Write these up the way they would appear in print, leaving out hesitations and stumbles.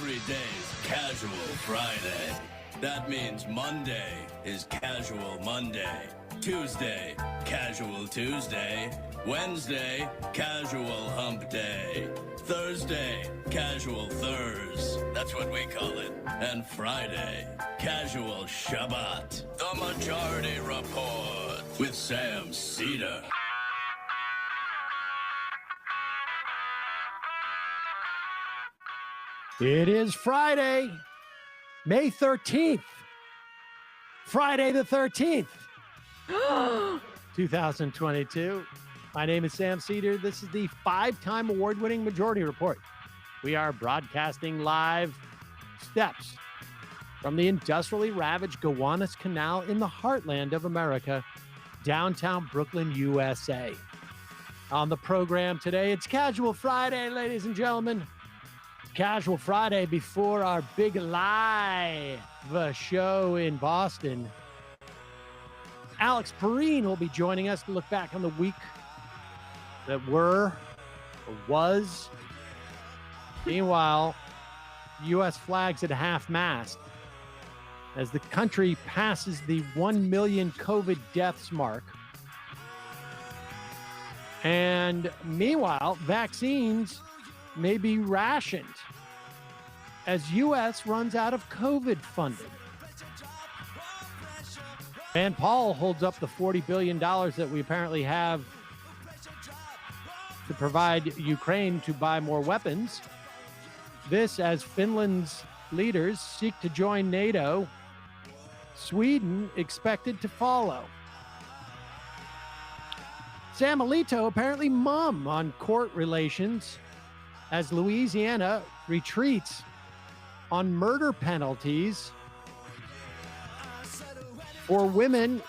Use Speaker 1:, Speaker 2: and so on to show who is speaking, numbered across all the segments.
Speaker 1: Every day's Casual Friday. That means Monday is Casual Monday. Tuesday, Casual Tuesday. Wednesday, Casual Hump Day. Thursday, Casual Thurs. That's what we call it. And Friday, Casual Shabbat. The Majority Report with Sam Seder.
Speaker 2: It is Friday, May 13th. Friday the 13th, 2022. My name is Sam Seder. This is the 5-time award-winning Majority Report. We are broadcasting live steps from the industrially ravaged Gowanus Canal in the heartland of America, downtown Brooklyn, USA. On the program today, it's Casual Friday, ladies and gentlemen. Casual Friday before our big live show in Boston. Alex Pareene will be joining us to look back on the week that were or was. Meanwhile, U.S. flags at half-mast as the country passes the 1 million COVID deaths mark. And meanwhile, vaccines may be rationed as U.S. runs out of COVID funding. Rand Paul holds up the $40 billion that we apparently have to provide Ukraine to buy more weapons. This as Finland's leaders seek to join NATO. Sweden expected to follow. Sam Alito apparently mum on court relations as Louisiana retreats on murder penalties for women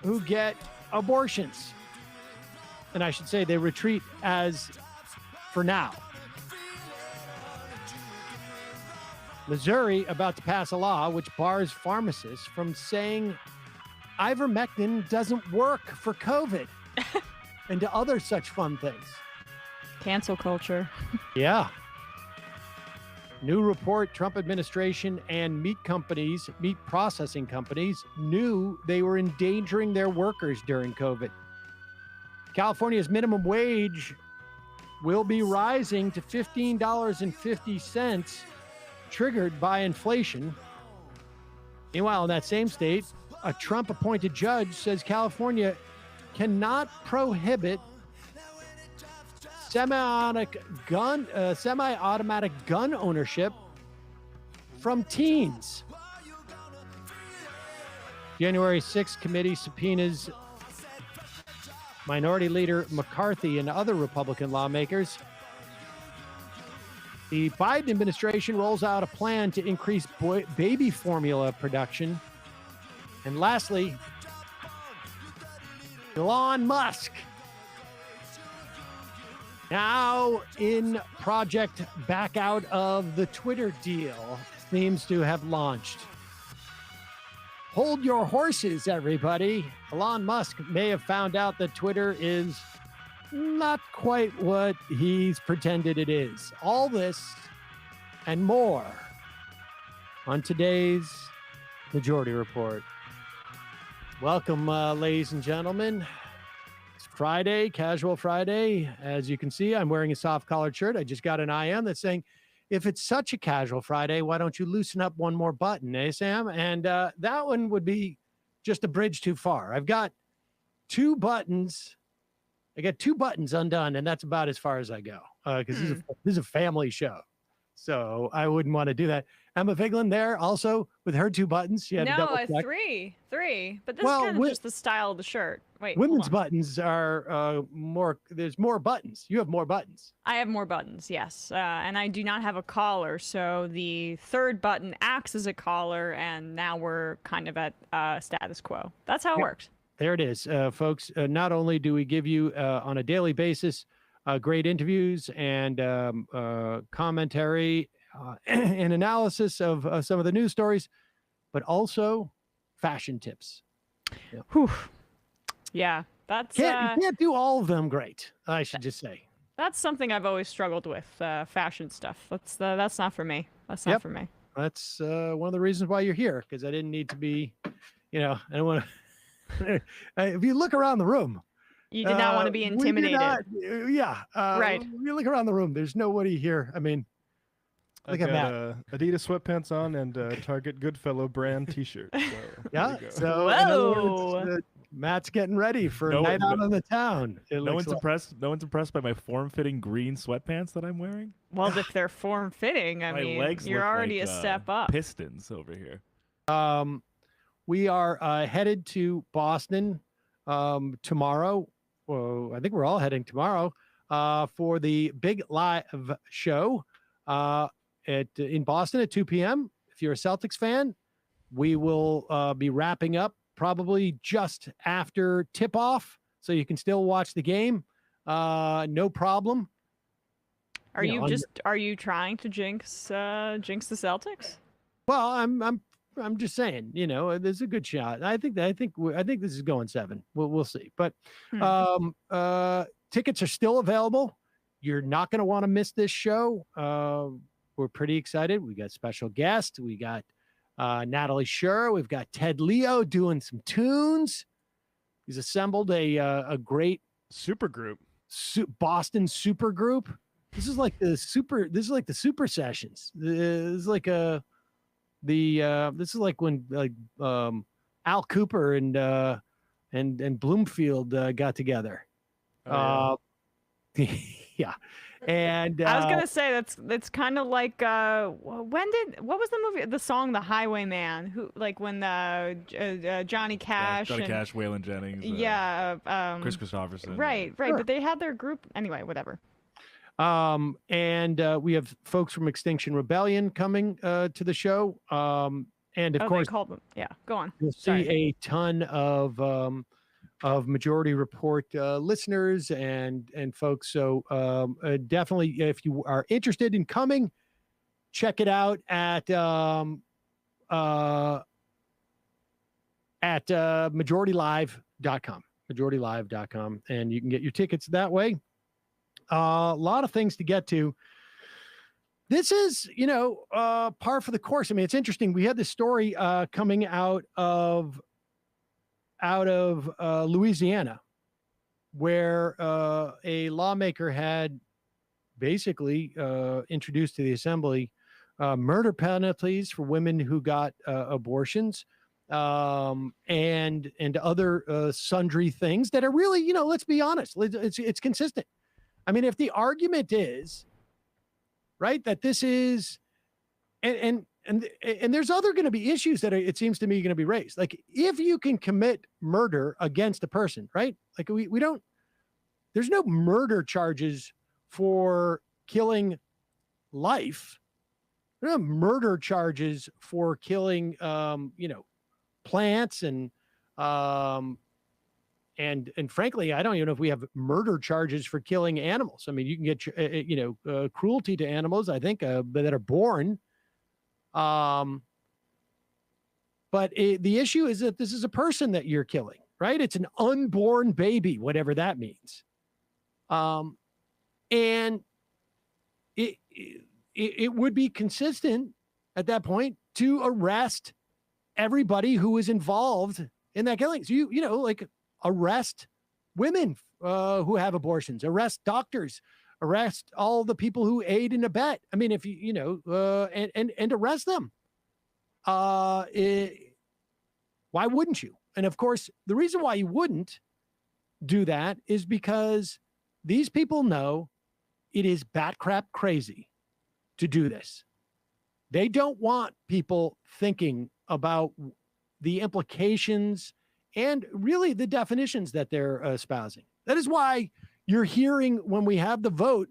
Speaker 2: who get abortions. And I should say they retreat as for now. Missouri about to pass a law which bars pharmacists from saying ivermectin doesn't work for COVID and to other such fun things.
Speaker 3: Cancel culture.
Speaker 2: Yeah. New report, Trump administration and meat processing companies knew they were endangering their workers during COVID. California's minimum wage will be rising to $15.50, triggered by inflation. Meanwhile, in that same state, a Trump-appointed judge says California cannot prohibit semi-automatic gun ownership from teens. January 6th committee subpoenas Minority Leader McCarthy and other Republican lawmakers. The Biden administration rolls out a plan to increase baby formula production. And lastly, Elon Musk, now in project back out of the Twitter deal, seems to have launched. Hold your horses, everybody. Elon Musk may have found out that Twitter is not quite what he's pretended it is. All this and more on today's Majority Report. Welcome, ladies and gentlemen. Friday, Casual Friday. As you can see, I'm wearing a soft collared shirt. I just got an IM that's saying, if it's such a casual Friday, why don't you loosen up one more button, eh, Sam? And that one would be just a bridge too far. I've got two buttons. I got two buttons undone, and that's about as far as I go because this is a family show. So I wouldn't want to do that. Emma Vigeland there also with her two buttons. She had to double check.
Speaker 3: Three. But this is kind of just the style of the shirt. Wait,
Speaker 2: women's buttons are more. There's more buttons. You have more buttons.
Speaker 3: I have more buttons, yes. And I do not have a collar. So the third button acts as a collar. And now we're kind of at status quo. That's how it works.
Speaker 2: There it is, folks. Not only do we give you on a daily basis great interviews and commentary and analysis of some of the news stories, but also fashion tips.
Speaker 3: Whew. Yeah, that's...
Speaker 2: You can't do all of them great, I should just say.
Speaker 3: That's something I've always struggled with, fashion stuff. That's not for me. That's not for me.
Speaker 2: That's one of the reasons why you're here, because I didn't need to be, I don't want to. If you look around the room,
Speaker 3: You did not want to be intimidated.
Speaker 2: Right. You look around the room. There's nobody here. I mean, look at Matt.
Speaker 4: Adidas sweatpants on and Target Goodfellow brand T-shirt. So,
Speaker 2: yeah. So
Speaker 3: Whoa.
Speaker 2: in other words, Matt's getting ready for a night out on the town.
Speaker 4: No one's impressed. No one's impressed by my form-fitting green sweatpants that I'm wearing.
Speaker 3: Well, if they're form-fitting, I
Speaker 4: My
Speaker 3: mean,
Speaker 4: legs
Speaker 3: you're
Speaker 4: look
Speaker 3: already
Speaker 4: like,
Speaker 3: a step up.
Speaker 4: Pistons over here.
Speaker 2: We are headed to Boston tomorrow. Well, I think we're all heading tomorrow for the big live show in Boston at 2 p.m. If you're a Celtics fan, we will be wrapping up probably just after tip-off, so you can still watch the game. No problem.
Speaker 3: Are you trying to jinx the Celtics?
Speaker 2: Well, I'm just saying, there's a good shot. I think this is going 7. We'll see. But tickets are still available. You're not going to want to miss this show. We're pretty excited. We got special guests. We got Natalie Scher. We've got Ted Leo doing some tunes. He's assembled a great
Speaker 4: super group,
Speaker 2: Boston super group. This is like the super sessions. This is like when Al Cooper and Bloomfield got together.
Speaker 4: Oh, yeah.
Speaker 2: Yeah. And
Speaker 3: I was gonna say that's kind of like what was the song The Highwayman, who like when Johnny Cash
Speaker 4: Waylon Jennings, Chris Christopherson,
Speaker 3: right,
Speaker 2: Sure.
Speaker 3: but they had their group anyway, whatever.
Speaker 2: And we have folks from Extinction Rebellion coming to the show, and of course
Speaker 3: they called them. Yeah, go on.
Speaker 2: You'll see a ton of Majority Report listeners and folks. So definitely, if you are interested in coming, check it out at MajorityLive.com. MajorityLive.com, and you can get your tickets that way. A lot of things to get to. This is, par for the course. I mean, it's interesting. We had this story coming out of Louisiana, where a lawmaker had basically introduced to the assembly murder penalties for women who got abortions, and other sundry things that are really, let's be honest, it's consistent. I mean, if the argument is right that this is, and there's other going to be issues that it seems to me going to be raised. Like if you can commit murder against a person, right? Like we don't, there's no murder charges for killing life. There are no murder charges for killing, plants and frankly, I don't even know if we have murder charges for killing animals. I mean, you can get, cruelty to animals, I think, that are born. But the issue is that this is a person that you're killing, right? It's an unborn baby, whatever that means. And it would be consistent at that point to arrest everybody who is involved in that killing. So like arrest women who have abortions, arrest doctors, arrest all the people who aid and abet. I mean, if and arrest them. Why wouldn't you? And of course, the reason why you wouldn't do that is because these people know it is bat crap crazy to do this. They don't want people thinking about the implications and really the definitions that they're espousing. That is why you're hearing when we have the vote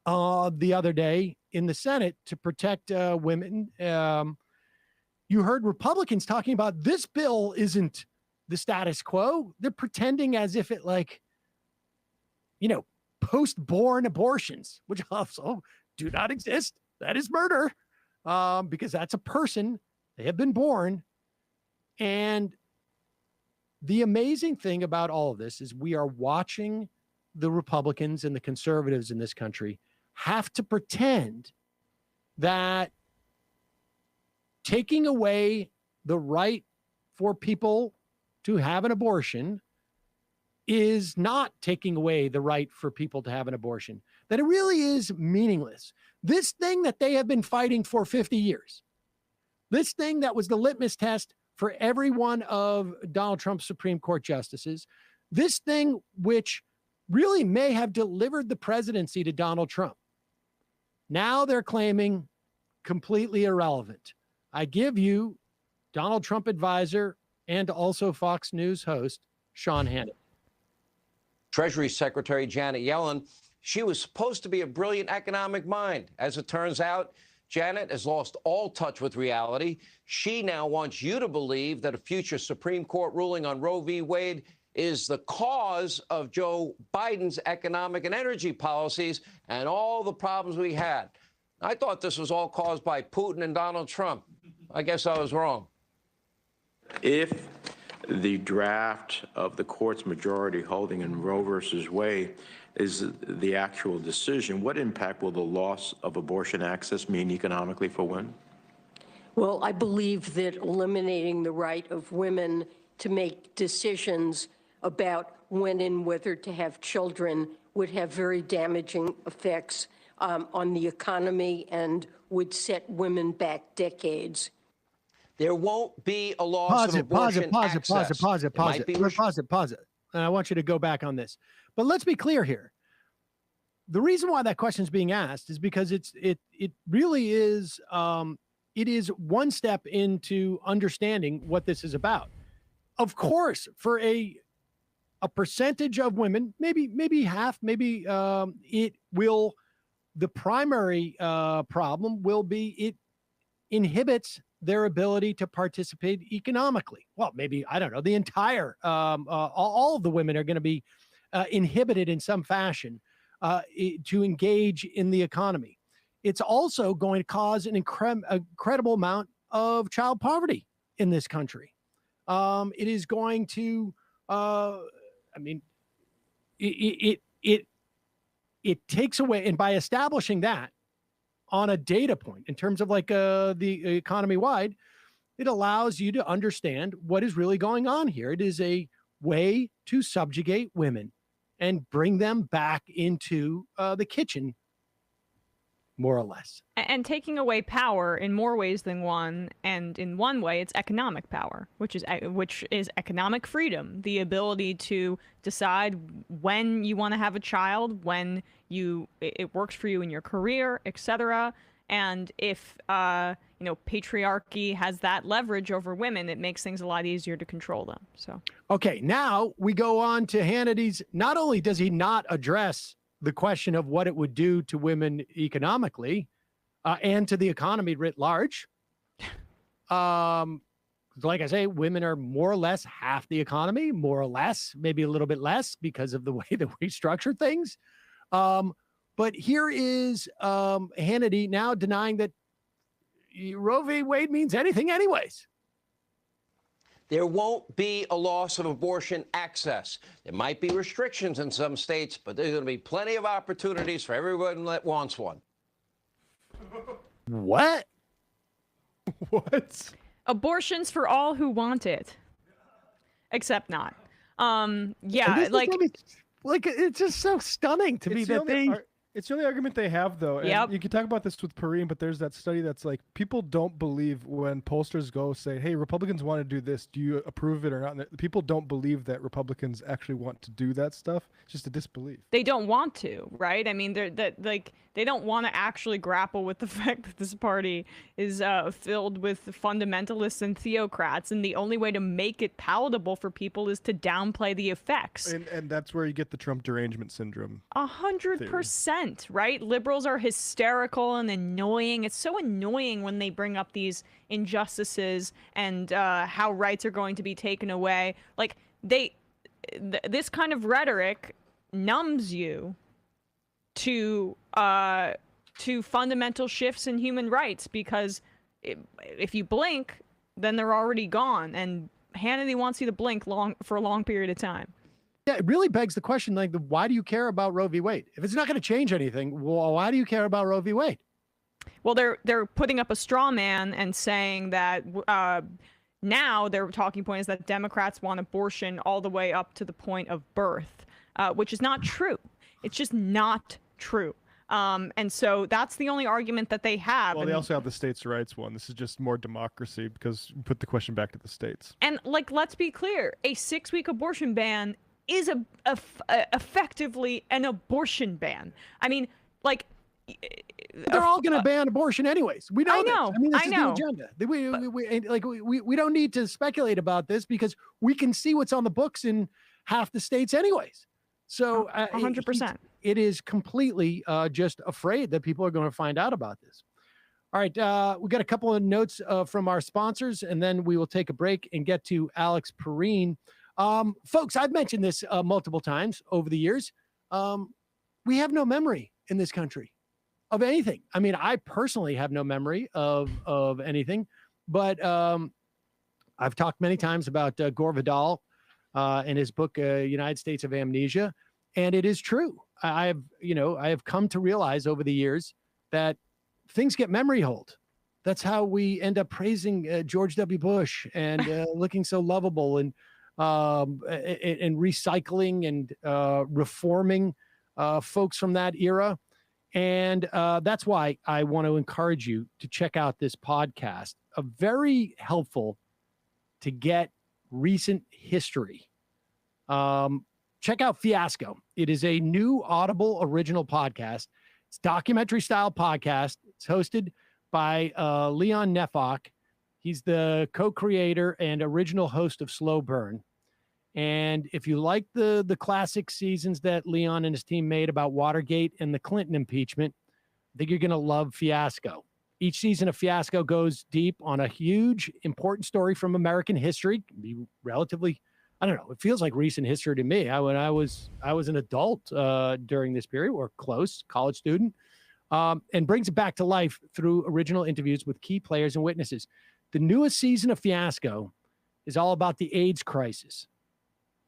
Speaker 2: the other day in the Senate to protect women, you heard Republicans talking about this bill isn't the status quo. They're pretending as if it post-born abortions, which also do not exist. That is murder because that's a person. They have been born. And the amazing thing about all of this is we are watching the Republicans and the conservatives in this country have to pretend that taking away the right for people to have an abortion is not taking away the right for people to have an abortion, that it really is meaningless. This thing that they have been fighting for 50 years, this thing that was the litmus test for every one of Donald Trump's Supreme Court justices, this thing which really may have delivered the presidency to Donald Trump, now they're claiming completely irrelevant. I give you Donald Trump advisor and also Fox News host, Sean Hannity.
Speaker 5: Treasury Secretary Janet Yellen, she was supposed to be a brilliant economic mind. As it turns out, Janet has lost all touch with reality. She now wants you to believe that a future Supreme Court ruling on Roe v. Wade is the cause of Joe Biden's economic and energy policies and all the problems we had. I thought this was all caused by Putin and Donald Trump. I guess I was wrong.
Speaker 6: If the draft of the court's majority holding in Roe versus Wade is the actual decision, what impact will the loss of abortion access mean economically for women?
Speaker 7: Well, I believe that eliminating the right of women to make decisions about when and whether to have children would have very damaging effects on the economy and would set women back decades.
Speaker 5: There won't be a loss of abortion access.
Speaker 2: Pause it. And I want you to go back on this. But let's be clear here. The reason why that question is being asked is because it really is it is one step into understanding what this is about. Of course, for a percentage of women, maybe half, it will. The primary problem will be it inhibits their ability to participate economically. Well, maybe, I don't know, the entire, all of the women are going to be inhibited in some fashion to engage in the economy. It's also going to cause an incredible amount of child poverty in this country. It is going to, it takes away, and by establishing that on a data point in terms of like the economy wide, it allows you to understand what is really going on here. It is a way to subjugate women and bring them back into the kitchen, more or less.
Speaker 3: And taking away power in more ways than one. And in one way, it's economic power, which is economic freedom, the ability to decide when you want to have a child, when it works for you in your career, etc. And if patriarchy has that leverage over women, it makes things a lot easier to control them. So
Speaker 2: okay, now we go on to Hannity's. Not only does he not address the question of what it would do to women economically and to the economy writ large. Like I say, women are more or less half the economy, more or less, maybe a little bit less because of the way that we structure things. But here is Hannity now denying that Roe v. Wade means anything anyways.
Speaker 5: There won't be a loss of abortion access. There might be restrictions in some states, but there's going to be plenty of opportunities for everyone that wants one.
Speaker 2: What?
Speaker 4: What?
Speaker 3: Abortions for all who want it, except not. Yeah,
Speaker 2: like it's just so stunning to me that they.
Speaker 8: It's the only argument they have, though. And
Speaker 3: Yep.
Speaker 8: you can talk about this with Pareene, but there's that study that's like, people don't believe when pollsters go say, hey, Republicans want to do this. Do you approve it or not? And people don't believe that Republicans actually want to do that stuff. It's just a disbelief.
Speaker 3: They don't want to, right? I mean, they don't want to actually grapple with the fact that this party is filled with fundamentalists and theocrats, and the only way to make it palatable for people is to downplay the effects.
Speaker 8: And that's where you get the Trump derangement syndrome.
Speaker 3: 100%, right? Liberals are hysterical and annoying. It's so annoying when they bring up these injustices and how rights are going to be taken away. Like, this kind of rhetoric numbs you to fundamental shifts in human rights, because if you blink, then they're already gone, and Hannity wants you to blink for a long period of time.
Speaker 2: Yeah, it really begs the question, like, why do you care about Roe v. Wade? If it's not going to change anything, well, why do you care about Roe v. Wade?
Speaker 3: Well, they're putting up a straw man and saying that now their talking point is that Democrats want abortion all the way up to the point of birth, which is not true. It's just not true. And so that's the only argument that they have.
Speaker 8: Well, they also have the states' rights one. This is just more democracy because we put the question back to the states.
Speaker 3: And like, let's be clear, a 6-week abortion ban is effectively an abortion ban. I mean, like,
Speaker 2: they're all going to ban abortion anyways. We know.
Speaker 3: I know.
Speaker 2: This. I mean, this
Speaker 3: I
Speaker 2: is
Speaker 3: know.
Speaker 2: the agenda. We don't need to speculate about this because we can see what's on the books in half the states anyways. So
Speaker 3: 100%.
Speaker 2: It is completely just afraid that people are going to find out about this. All right. We got a couple of notes from our sponsors, and then we will take a break and get to Alex Pareene. Folks, I've mentioned this multiple times over the years. We have no memory in this country of anything. I mean, I personally have no memory of anything, but I've talked many times about Gore Vidal in his book, United States of Amnesia. And it is true. I have come to realize over the years that things get memory hold. That's how we end up praising George W. Bush and looking so lovable and recycling and reforming folks from that era. And that's why I want to encourage you to check out this podcast. Very helpful to get recent history. Check out Fiasco. It is a new Audible original podcast. It's documentary style podcast. It's hosted by Leon Nefok. He's the co-creator and original host of Slow Burn. And if you like the classic seasons that Leon and his team made about Watergate and the Clinton impeachment, I think you're going to love Fiasco. Each season of Fiasco goes deep on a huge, important story from American history. It can be relatively, I don't know, it feels like recent history to me. When I was an adult during this period, or close, college student, and brings it back to life through original interviews with key players and witnesses. The newest season of Fiasco is all about the AIDS crisis.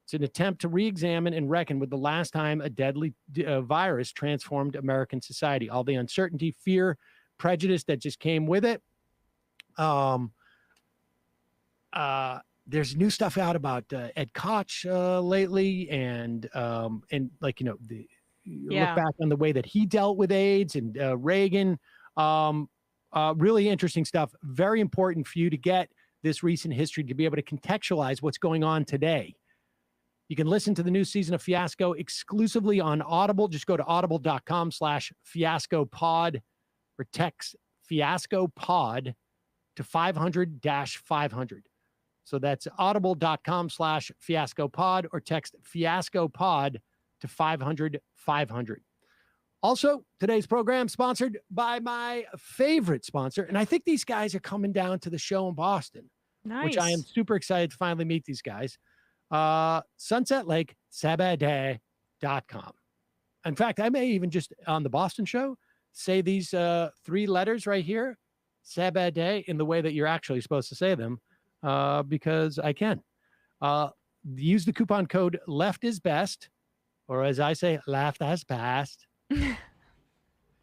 Speaker 2: It's an attempt to re-examine and reckon with the last time a deadly virus transformed American society. All the uncertainty, fear, prejudice that just came with it. There's new stuff out about Ed Koch lately, and like, you know, look back on the way that he dealt with AIDS and Reagan. Really interesting stuff. Very important for you to get this recent history to be able to contextualize what's going on today. You can listen to the new season of Fiasco exclusively on Audible. Just go to audible.com/fiascopod or text fiascopod to 500-500. So that's audible.com/fiascopod or text fiascopod to 500-500. Also, today's program sponsored by my favorite sponsor. And I think these guys are coming down to the show in Boston, which I am super excited to finally meet these guys. Sunset Lake Sabbaday.com. In fact, I may even just on the Boston show say these 3 letters right here, Sabbaday, in the way that you're actually supposed to say them, because I can. Use the coupon code LEFTISBEST, or as I say, laughed as past,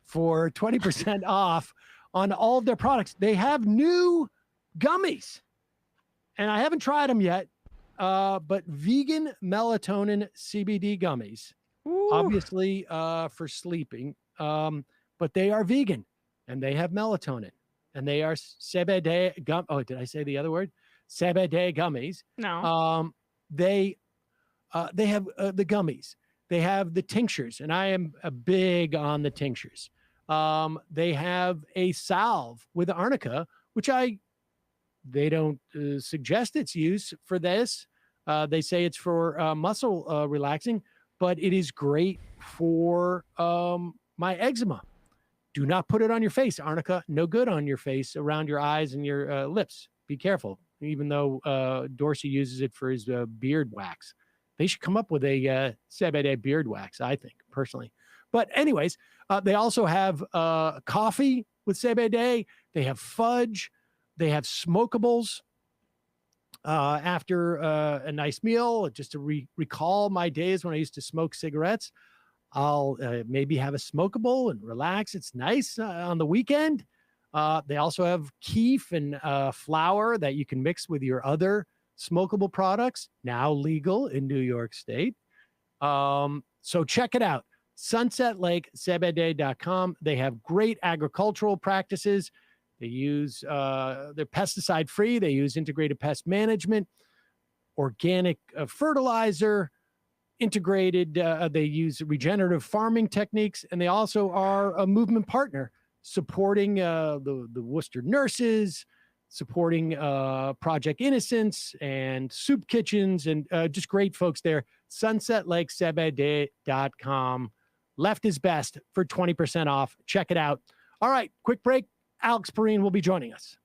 Speaker 2: for 20% off on all of their products. They have new gummies, and I haven't tried them yet. But vegan melatonin CBD gummies, obviously for sleeping, but they are vegan and they have melatonin and they are Sabbaday gum. Oh, did I say the other word? Sabbaday gummies.
Speaker 3: No.
Speaker 2: They have the gummies. They have the tinctures, and I am big on the tinctures. They have a salve with arnica, which they don't suggest its use for this. They say it's for muscle relaxing, but it is great for my eczema. Do not put it on your face. Arnica, no good on your face, around your eyes and your lips. Be careful, even though Dorsey uses it for his beard wax. They should come up with a Sabbaday beard wax, I think, personally. But anyways, they also have coffee with Sabbaday. They have fudge. They have smokables. after a nice meal, just to recall my days when I used to smoke cigarettes. I'll maybe have a smokable and relax. It's nice on the weekend. They also have keef and flour that you can mix with your other smokable products, now legal in New York State. So check it out. SunsetLakeCBD.com. They have great agricultural practices. They use, they're pesticide free. They use integrated pest management, organic fertilizer, integrated. They use regenerative farming techniques, and they also are a movement partner supporting the Worcester nurses, supporting Project Innocence and soup kitchens, and just great folks there. SunsetLakeCBD.com. Left is best for 20% off. Check it out. All right, quick break. Alex Pareene will be joining us.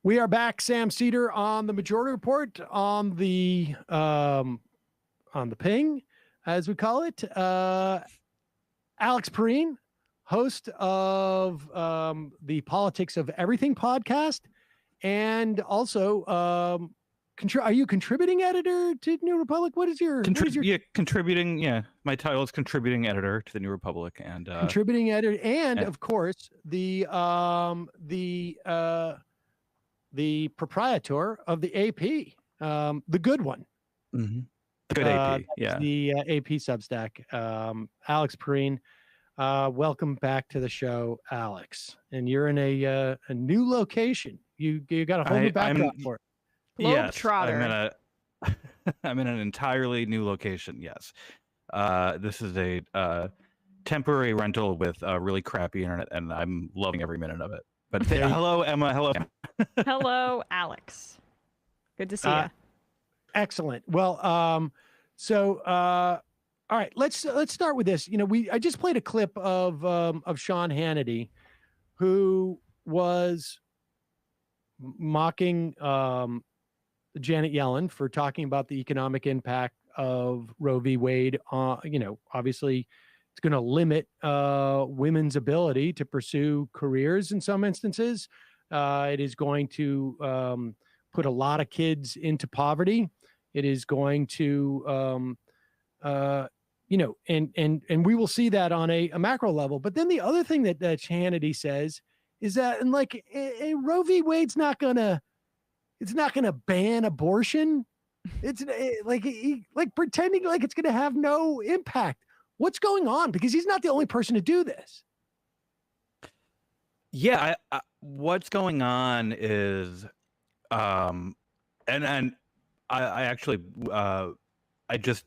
Speaker 2: We are back. Sam Seder on the Majority Report on the ping, as we call it. Alex Pareene, host of the Politics of Everything podcast, and also are you contributing editor to New Republic? What is your
Speaker 9: contributing? Yeah, my title is contributing editor to the New Republic, and
Speaker 2: contributing editor, and of course the proprietor of the AP, the good one.
Speaker 9: Mm-hmm. The good AP, yeah.
Speaker 2: The AP Substack. Alex Pareene. Welcome back to the show, Alex. And you're in a new location. You got a whole new backdrop for it.
Speaker 9: Yes,
Speaker 3: Globetrotter.
Speaker 9: I'm in an entirely new location. Yes, this is a temporary rental with really crappy internet, and I'm loving every minute of it. But hello, Emma. Hello.
Speaker 3: Hello, Alex. Good to see you.
Speaker 2: Excellent. Well, all right, let's start with this. I just played a clip of Sean Hannity, who was mocking Janet Yellen for talking about the economic impact of Roe v. Wade. Obviously, it's going to limit women's ability to pursue careers in some instances. It is going to put a lot of kids into poverty. It is going to and we will see that on a macro level. But then the other thing that Hannity says is that, and like, Roe v. Wade's not gonna ban abortion. It's like pretending like it's gonna have no impact. What's going on? Because he's not the only person to do this.
Speaker 9: Yeah, what's going on is, and I actually, I just,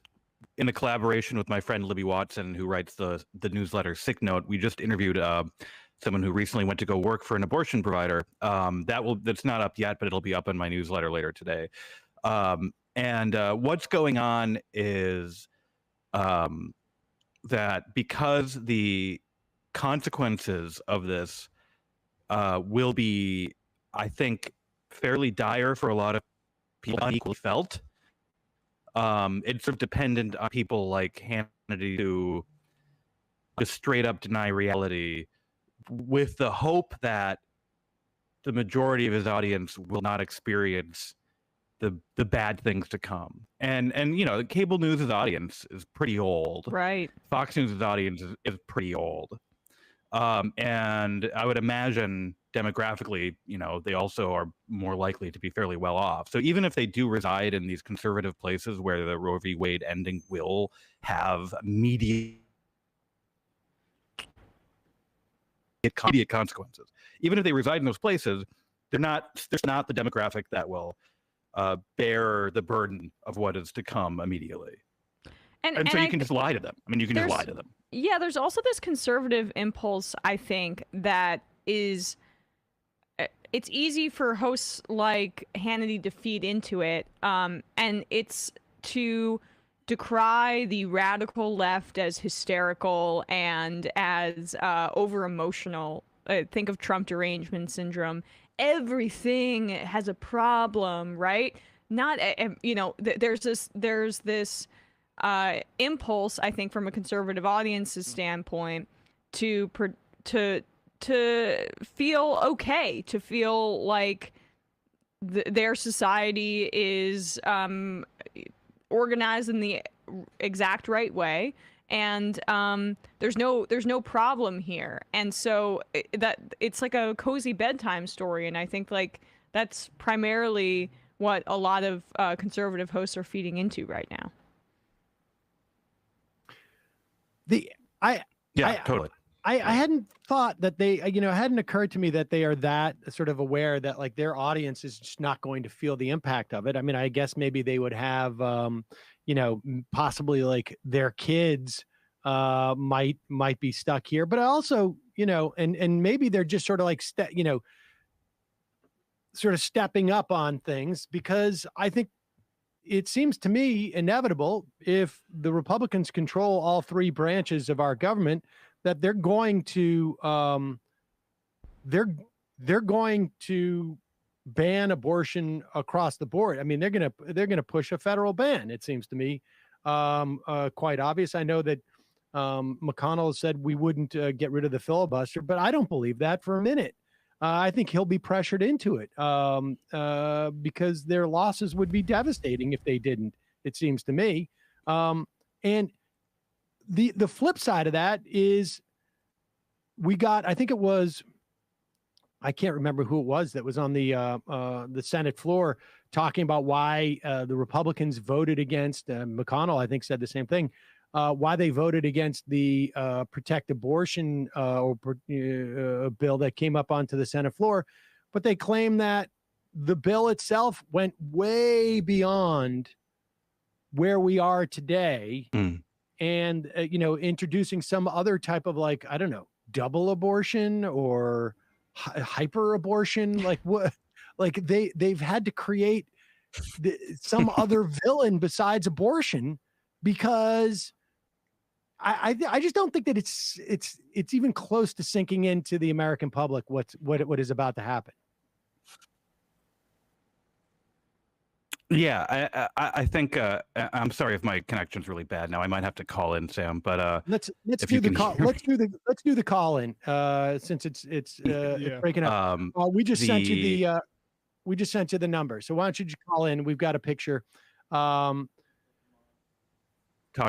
Speaker 9: in a collaboration with my friend Libby Watson, who writes the newsletter Sick Note, we just interviewed someone who recently went to go work for an abortion provider. That's not up yet, but it'll be up in my newsletter later today. And what's going on is that because the consequences of this will be, I think, fairly dire for a lot of people, unequally felt. It's sort of dependent on people like Hannity to just straight up deny reality, with the hope that the majority of his audience will not experience the bad things to come. And the cable news' audience is pretty old.
Speaker 3: Right.
Speaker 9: Fox News' audience is pretty old. And I would imagine demographically, they also are more likely to be fairly well off. So even if they do reside in these conservative places where the Roe v. Wade ending will have immediate consequences, even if they reside in those places, there's not the demographic that will bear the burden of what is to come immediately. And so you can just lie to them. You can just lie to them.
Speaker 3: Yeah, there's also this conservative impulse, I think, that is, it's easy for hosts like Hannity to feed into it, and it's to decry the radical left as hysterical and as over-emotional. Think of Trump derangement syndrome. Everything has a problem, right? Not, there's this impulse, I think, from a conservative audience's standpoint, to feel okay, to feel like their society is organized in the exact right way, and there's no problem here. And so that it's like a cozy bedtime story, and I think like that's primarily what a lot of conservative hosts are feeding into right now.
Speaker 9: Totally.
Speaker 2: I hadn't thought that they, it hadn't occurred to me that they are that sort of aware that like their audience is just not going to feel the impact of it. I mean, I guess maybe they would have, possibly like their kids might be stuck here, but also, and maybe they're just sort of like, sort of stepping up on things, because I think it seems to me inevitable, if the Republicans control all three branches of our government, that they're going to they're going to ban abortion across the board. I mean, they're gonna push a federal ban. It seems to me quite obvious. I know that McConnell said we wouldn't get rid of the filibuster, but I don't believe that for a minute. I think he'll be pressured into it because their losses would be devastating if they didn't, it seems to me. And the flip side of that is we got, I think it was, I can't remember who it was that was on the Senate floor talking about why the Republicans voted against, McConnell, I think, said the same thing, why they voted against the protect abortion bill that came up onto the Senate floor. But they claim that the bill itself went way beyond where we are today. And, introducing some other type of double abortion or hyper abortion, like what, like they've had to create some other villain besides abortion, because I just don't think that it's even close to sinking into the American public what is about to happen.
Speaker 9: Yeah, I think I'm sorry if my connection's really bad now. I might have to call in, Sam. But
Speaker 2: let's do the call. Let's do the call in since it's breaking up. We just sent you the number. So why don't you just call in? We've got a picture.
Speaker 9: Talk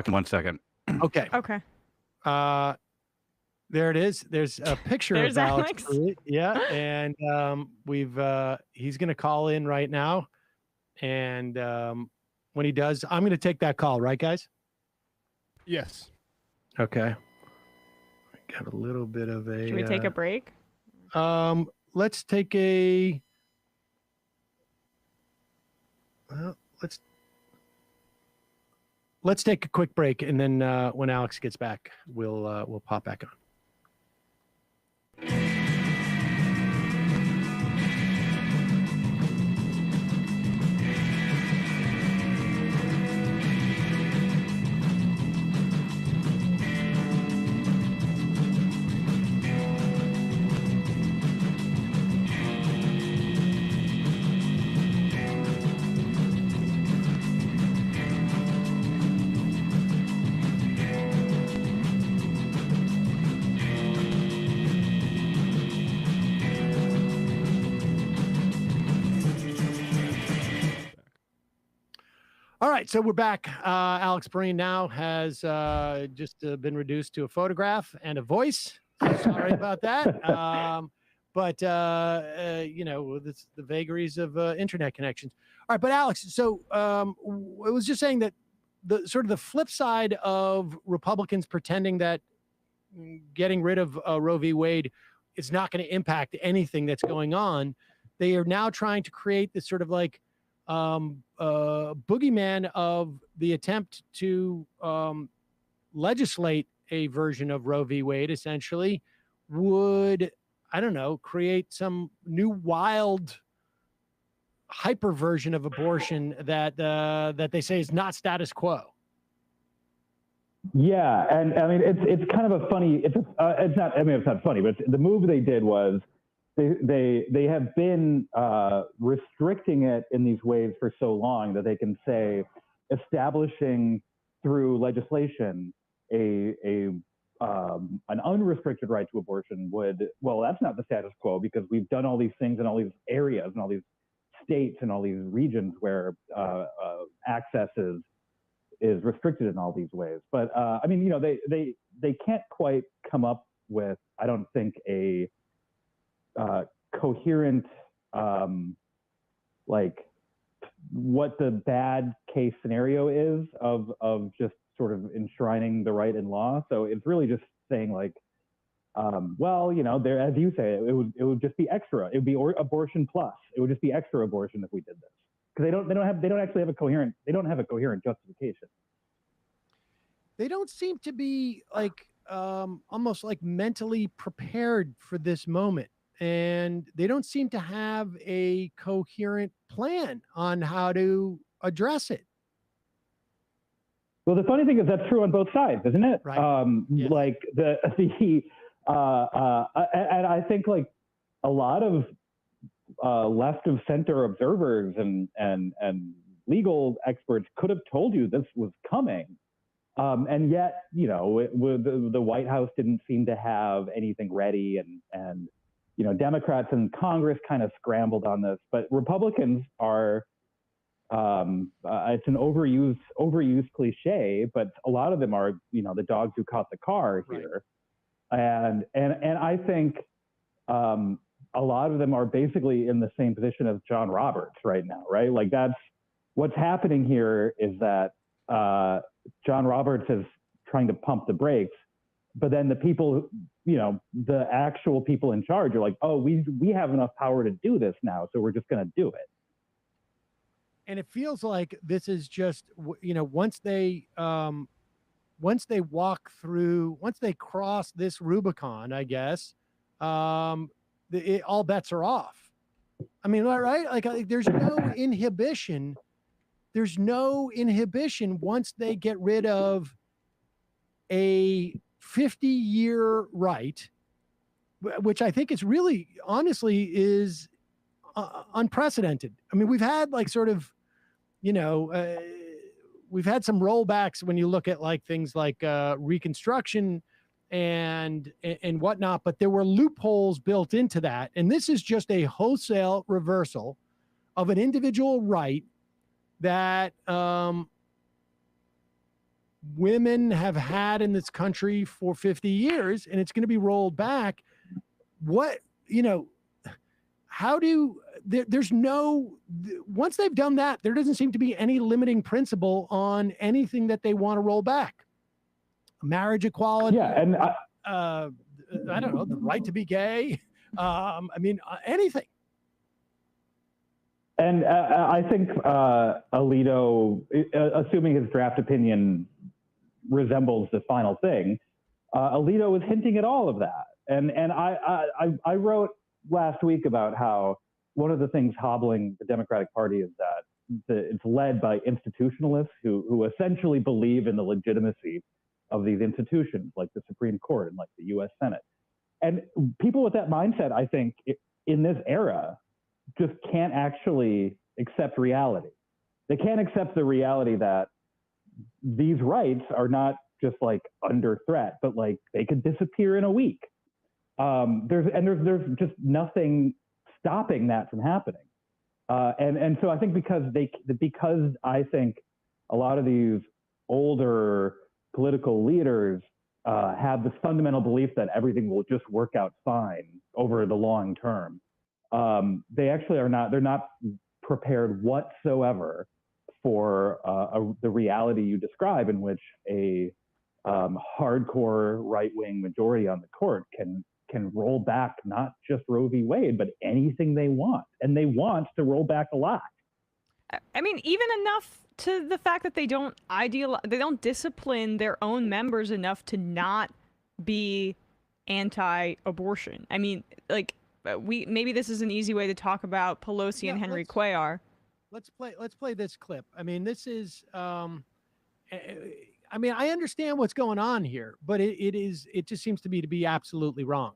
Speaker 9: in 1 second.
Speaker 2: Okay.
Speaker 3: Okay.
Speaker 2: There it is. There's a picture
Speaker 3: There's
Speaker 2: of Alex.
Speaker 3: Alex.
Speaker 2: Yeah, and he's gonna call in right now. And when he does, I'm going to take that call, right, guys?
Speaker 8: Yes.
Speaker 2: Okay. I got a little bit of a.
Speaker 3: Should we take a break?
Speaker 2: Let's take a. Well, let's take a quick break, and then when Alex gets back, we'll pop back on. All right, so we're back. Alex Pareene now has just been reduced to a photograph and a voice. Sorry about that. But it's the vagaries of internet connections. All right, but Alex, so I was just saying that the sort of the flip side of Republicans pretending that getting rid of Roe v. Wade is not going to impact anything that's going on, they are now trying to create this sort of boogeyman of the attempt to legislate a version of Roe v. Wade, essentially, would, I don't know, create some new wild hyper version of abortion that they say is not status quo.
Speaker 10: Yeah, and I mean it's kind of a funny. It's not. I mean, it's not funny, but the move they did was they have been restricting it in these ways for so long that they can say establishing through legislation an unrestricted right to abortion would, well, that's not the status quo because we've done all these things in all these areas and all these states and all these regions where access is restricted in all these ways. But I mean, they can't quite come up with, I don't think, a coherent what the bad case scenario is of just sort of enshrining the right in law. So it's really just saying there, as you say, it would just be extra. It would be abortion plus. It would just be extra abortion if we did this, because they don't actually have a coherent justification.
Speaker 2: They don't seem to be almost like mentally prepared for this moment. And they don't seem to have a coherent plan on how to address it.
Speaker 10: Well, the funny thing is that's true on both sides, isn't it?
Speaker 2: Right. Yes.
Speaker 10: And I think a lot of left of center observers and legal experts could have told you this was coming. And yet, the White House didn't seem to have anything ready, and Democrats in Congress kind of scrambled on this, but Republicans are, it's an overused cliche, but a lot of them are, the dogs who caught the car here. Right. And I think a lot of them are basically in the same position as John Roberts right now, right? That's what's happening here is that John Roberts has trying to pump the brakes. But then the people, the actual people in charge are like, oh, we have enough power to do this now, so we're just going to do it.
Speaker 2: And it feels like this is just, once they cross this Rubicon, I guess, all bets are off. I mean, right? Like there's no inhibition. There's no inhibition once they get rid of a 50-year right, which I think is really, honestly, is unprecedented. I mean, we've had like sort of, we've had some rollbacks when you look at like things like Reconstruction and whatnot, but there were loopholes built into that. And this is just a wholesale reversal of an individual right that women have had in this country for 50 years, and it's going to be rolled back. There's no, once they've done that, there doesn't seem to be any limiting principle on anything that they want to roll back. Marriage equality.
Speaker 10: Yeah. And
Speaker 2: I don't know, the right to be gay. Anything.
Speaker 10: And I think Alito, assuming his draft opinion resembles the final thing, Alito was hinting at all of that. And I wrote last week about how one of the things hobbling the Democratic Party is that it's led by institutionalists who essentially believe in the legitimacy of these institutions, like the Supreme Court and like the U.S. Senate. And people with that mindset, I think, in this era, just can't actually accept reality. They can't accept the reality that these rights are not just like under threat, but like they could disappear in a week. There's just nothing stopping that from happening. And so I think because I think a lot of these older political leaders have this fundamental belief that everything will just work out fine over the long term. They actually they're not prepared whatsoever for the reality you describe, in which a hardcore right-wing majority on the court can roll back not just Roe v. Wade, but anything they want. And they want to roll back a lot.
Speaker 3: I mean, even enough to the fact that they don't discipline their own members enough to not be anti-abortion. I mean, like, maybe this is an easy way to talk about Pelosi and Henry Cuellar.
Speaker 2: Let's play this clip. I mean, this is I understand what's going on here, but it just seems to be absolutely wrong.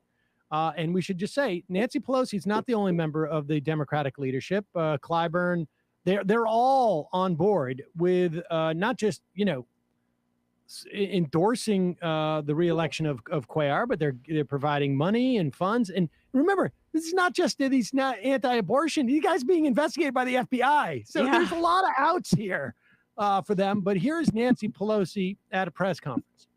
Speaker 2: And we should just say Nancy Pelosi is not the only member of the Democratic leadership. Clyburn, they're all on board with not just endorsing the reelection of Cuellar, but they're providing money and funds. And remember, this is not just that he's not anti-abortion. These guys being investigated by the FBI. So there's a lot of outs here for them. But here's Nancy Pelosi at a press conference.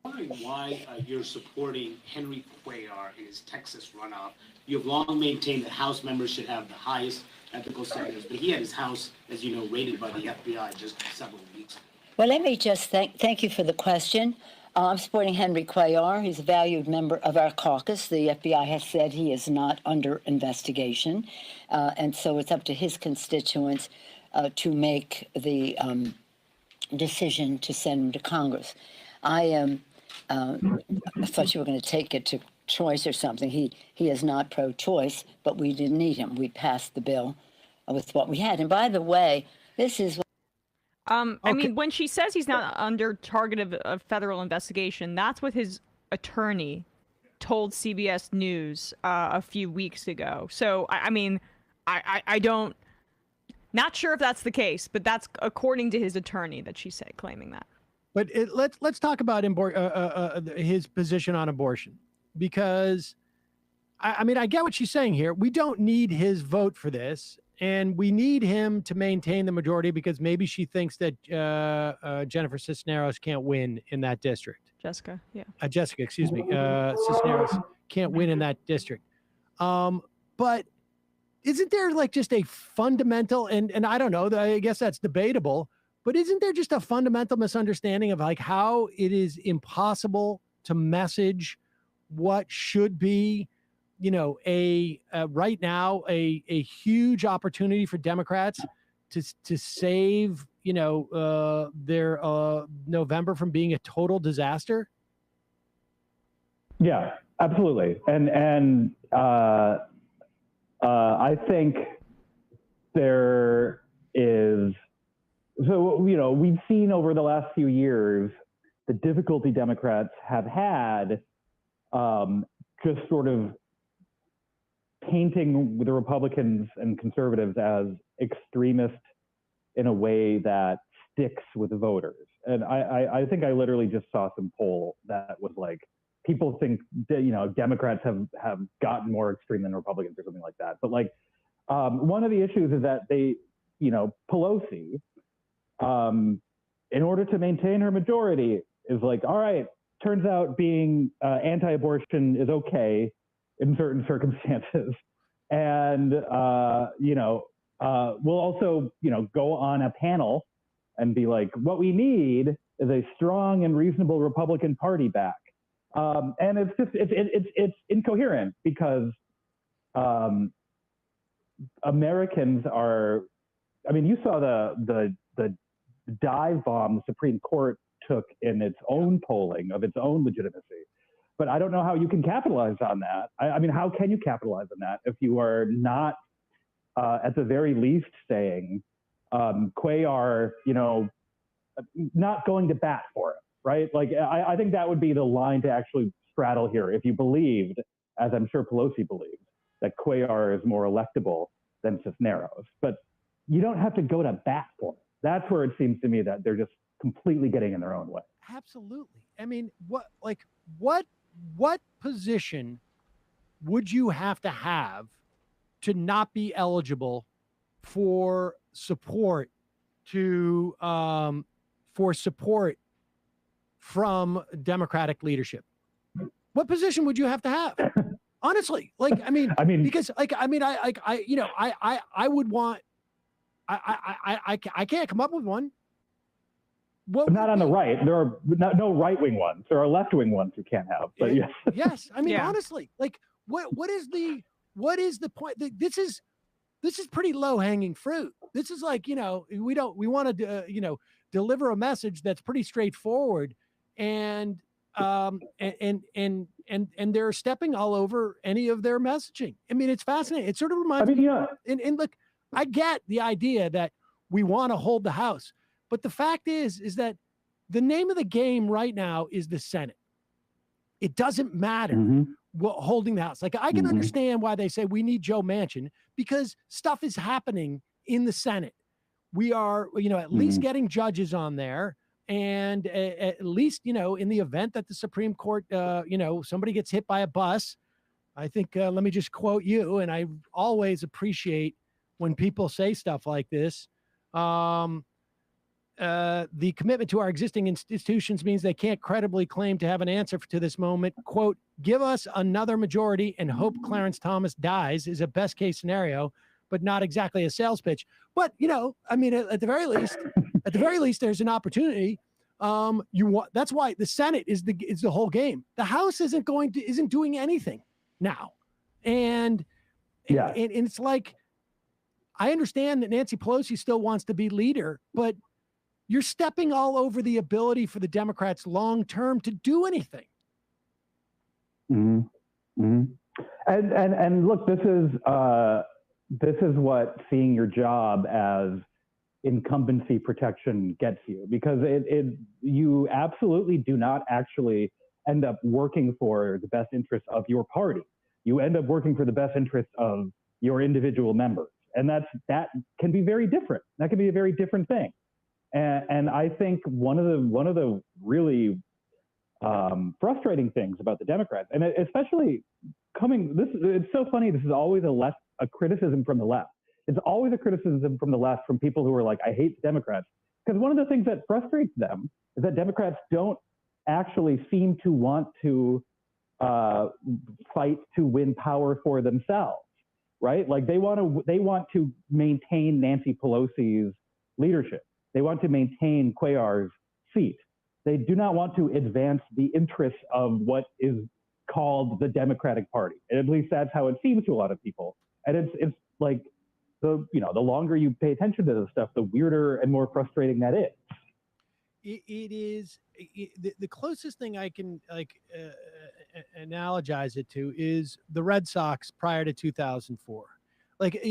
Speaker 11: Why you're supporting Henry Cuellar in his Texas runoff. You've long maintained that House members should have the highest ethical standards, but he had his house, as you know, raided by the FBI just several weeks ago.
Speaker 12: Well, let me just thank you for the question. I'm supporting Henry Cuellar. He's a valued member of our caucus. The FBI has said he is not under investigation, and so it's up to his constituents to make the decision to send him to Congress. I thought you were going to take it to choice or something. He is not pro-choice, but we didn't need him. We passed the bill with what we had. And by the way, this is...
Speaker 3: I mean, when she says he's not under target of federal investigation, that's what his attorney told CBS News a few weeks ago. So, I mean, I don't... Not sure if that's the case, but that's according to his attorney that she said, claiming that.
Speaker 2: But let's talk about his position on abortion, because I mean, I get what she's saying here. We don't need his vote for this, and we need him to maintain the majority because maybe she thinks that Jennifer Cisneros can't win in that district.
Speaker 3: Jessica, yeah.
Speaker 2: Jessica, excuse me. Cisneros can't win in that district. But isn't there like just a fundamental, and I don't know, I guess that's debatable, But isn't there just a fundamental misunderstanding of like how it is impossible to message what should be, you know, right now a huge opportunity for Democrats to save, you know, their November from being a total disaster?
Speaker 10: Yeah, absolutely. And I think there is, so, you know, we've seen over the last few years the difficulty Democrats have had just sort of painting the Republicans and conservatives as extremists in a way that sticks with voters. And I think I literally just saw some poll that was like, people think that, you know, Democrats have gotten more extreme than Republicans or something like that. But like, one of the issues is that they, you know, Pelosi, in order to maintain her majority, is like, all right, turns out being anti-abortion is okay in certain circumstances. And, you know, we'll also, you know, go on a panel and be like, what we need is a strong and reasonable Republican Party back. And it's just, it's incoherent because Americans are, I mean, you saw the dive bomb the Supreme Court took in its own polling of its own legitimacy. But I don't know how you can capitalize on that. I mean, how can you capitalize on that if you are not, at the very least, saying Cuellar, you know, not going to bat for it, right? Like, I think that would be the line to actually straddle here. If you believed, as I'm sure Pelosi believes, that Cuellar is more electable than Cisneros. But you don't have to go to bat for it. That's where it seems to me that they're just completely getting in their own way.
Speaker 2: Absolutely. I mean, what position would you have to not be eligible for support from Democratic leadership? What position would you have to have? Honestly, like, I mean, because like, I mean, I would want, I can't come up with one.
Speaker 10: Not on the right. There are no right-wing ones. There are left-wing ones you can't have. But yes.
Speaker 2: Yes. I mean, honestly, like, what is the point? This is pretty low-hanging fruit. This is like, you know, we want to, you know, deliver a message that's pretty straightforward, and they're stepping all over any of their messaging. I mean, it's fascinating. It sort of reminds me. And look, I get the idea that we want to hold the House, but the fact is that the name of the game right now is the Senate. It doesn't matter holding the House. Like, I can understand why they say we need Joe Manchin, because stuff is happening in the Senate. We are, you know, at least getting judges on there. And at least, you know, in the event that the Supreme Court, you know, somebody gets hit by a bus, I think, let me just quote you, and I always appreciate when people say stuff like this. The commitment to our existing institutions means they can't credibly claim to have an answer to this moment. Quote, give us another majority and hope Clarence Thomas dies is a best case scenario, but not exactly a sales pitch. But, you know, I mean, at the very least, there's an opportunity. That's why the Senate is the whole game. The House isn't doing anything now. And it's like, I understand that Nancy Pelosi still wants to be leader, but you're stepping all over the ability for the Democrats long-term to do anything.
Speaker 10: And look, this is what seeing your job as incumbency protection gets you, because you absolutely do not actually end up working for the best interests of your party. You end up working for the best interests of your individual members. And that can be very different. That can be a very different thing. And I think one of the really frustrating things about the Democrats, and especially it's so funny. This is always a criticism from the left. It's always a criticism from the left, from people who are like, I hate the Democrats. Because one of the things that frustrates them is that Democrats don't actually seem to want to fight to win power for themselves, right? Like they want to maintain Nancy Pelosi's leadership. They want to maintain Cuellar's seat. They do not want to advance the interests of what is called the Democratic Party. At least that's how it seems to a lot of people. And it's like the longer you pay attention to this stuff, the weirder and more frustrating that is.
Speaker 2: It is the closest thing I can analogize it to is the Red Sox prior to 2004. Like,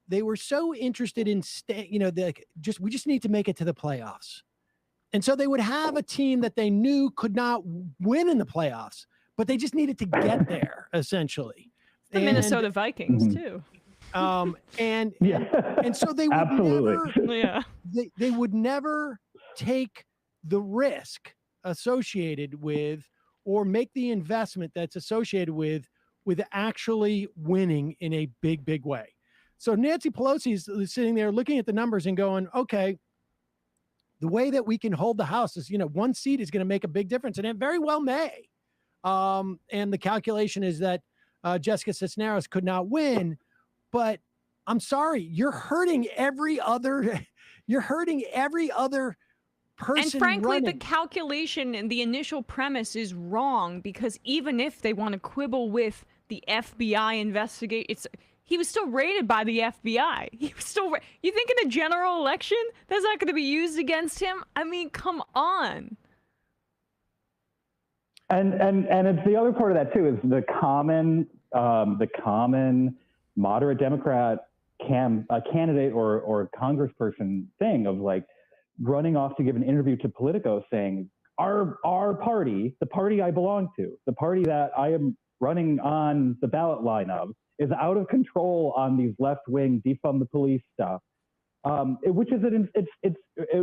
Speaker 2: they were so interested in we just need to make it to the playoffs. And so they would have a team that they knew could not win in the playoffs, but they just needed to get there essentially.
Speaker 3: The Minnesota Vikings too.
Speaker 2: And so they would they would never take the risk associated with or make the investment that's associated with actually winning in a big way. So Nancy Pelosi is sitting there looking at the numbers and going, okay, the way that we can hold the House is, one seat is going to make a big difference, and it very well may. And the calculation is that Jessica Cisneros could not win, but I'm sorry, you're hurting every other person.
Speaker 3: And frankly,
Speaker 2: running.
Speaker 3: the calculation and the initial premise is wrong, because even if they want to quibble with the FBI investigate, he was still raided by the FBI. He was still. You think in a general election that's not going to be used against him? I mean, come on.
Speaker 10: And it's the other part of that too, is the common moderate Democrat candidate or congressperson thing of like running off to give an interview to Politico saying, our party, the party I belong to, the party that I am running on the ballot line of, is out of control on these left-wing defund the police stuff. Which is it's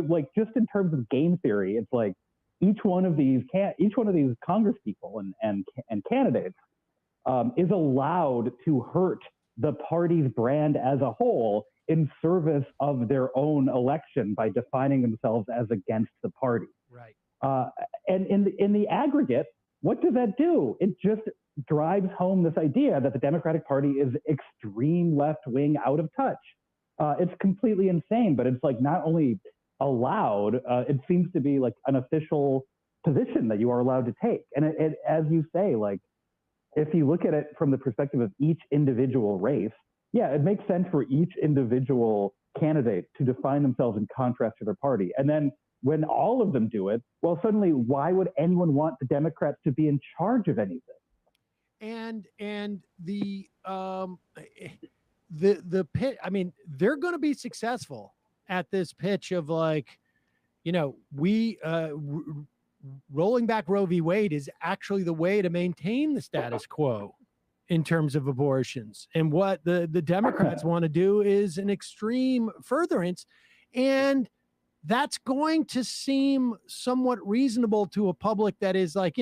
Speaker 10: like, just in terms of game theory, it's like each one of these Congress people and candidates is allowed to hurt the party's brand as a whole in service of their own election by defining themselves as against the party.
Speaker 2: Right.
Speaker 10: And in the aggregate, what does that do? It just drives home this idea that the Democratic Party is extreme left-wing, out of touch. It's completely insane, but it's like not only allowed, it seems to be like an official position that you are allowed to take. And it as you say, like, if you look at it from the perspective of each individual race, yeah, it makes sense for each individual candidate to define themselves in contrast to their party. And then when all of them do it, well, suddenly, why would anyone want the Democrats to be in charge of anything?
Speaker 2: And the pit, I mean, they're going to be successful at this pitch of like, rolling back Roe v. Wade is actually the way to maintain the status quo in terms of abortions. And what the Democrats want to do is an extreme furtherance. And that's going to seem somewhat reasonable to a public that is like,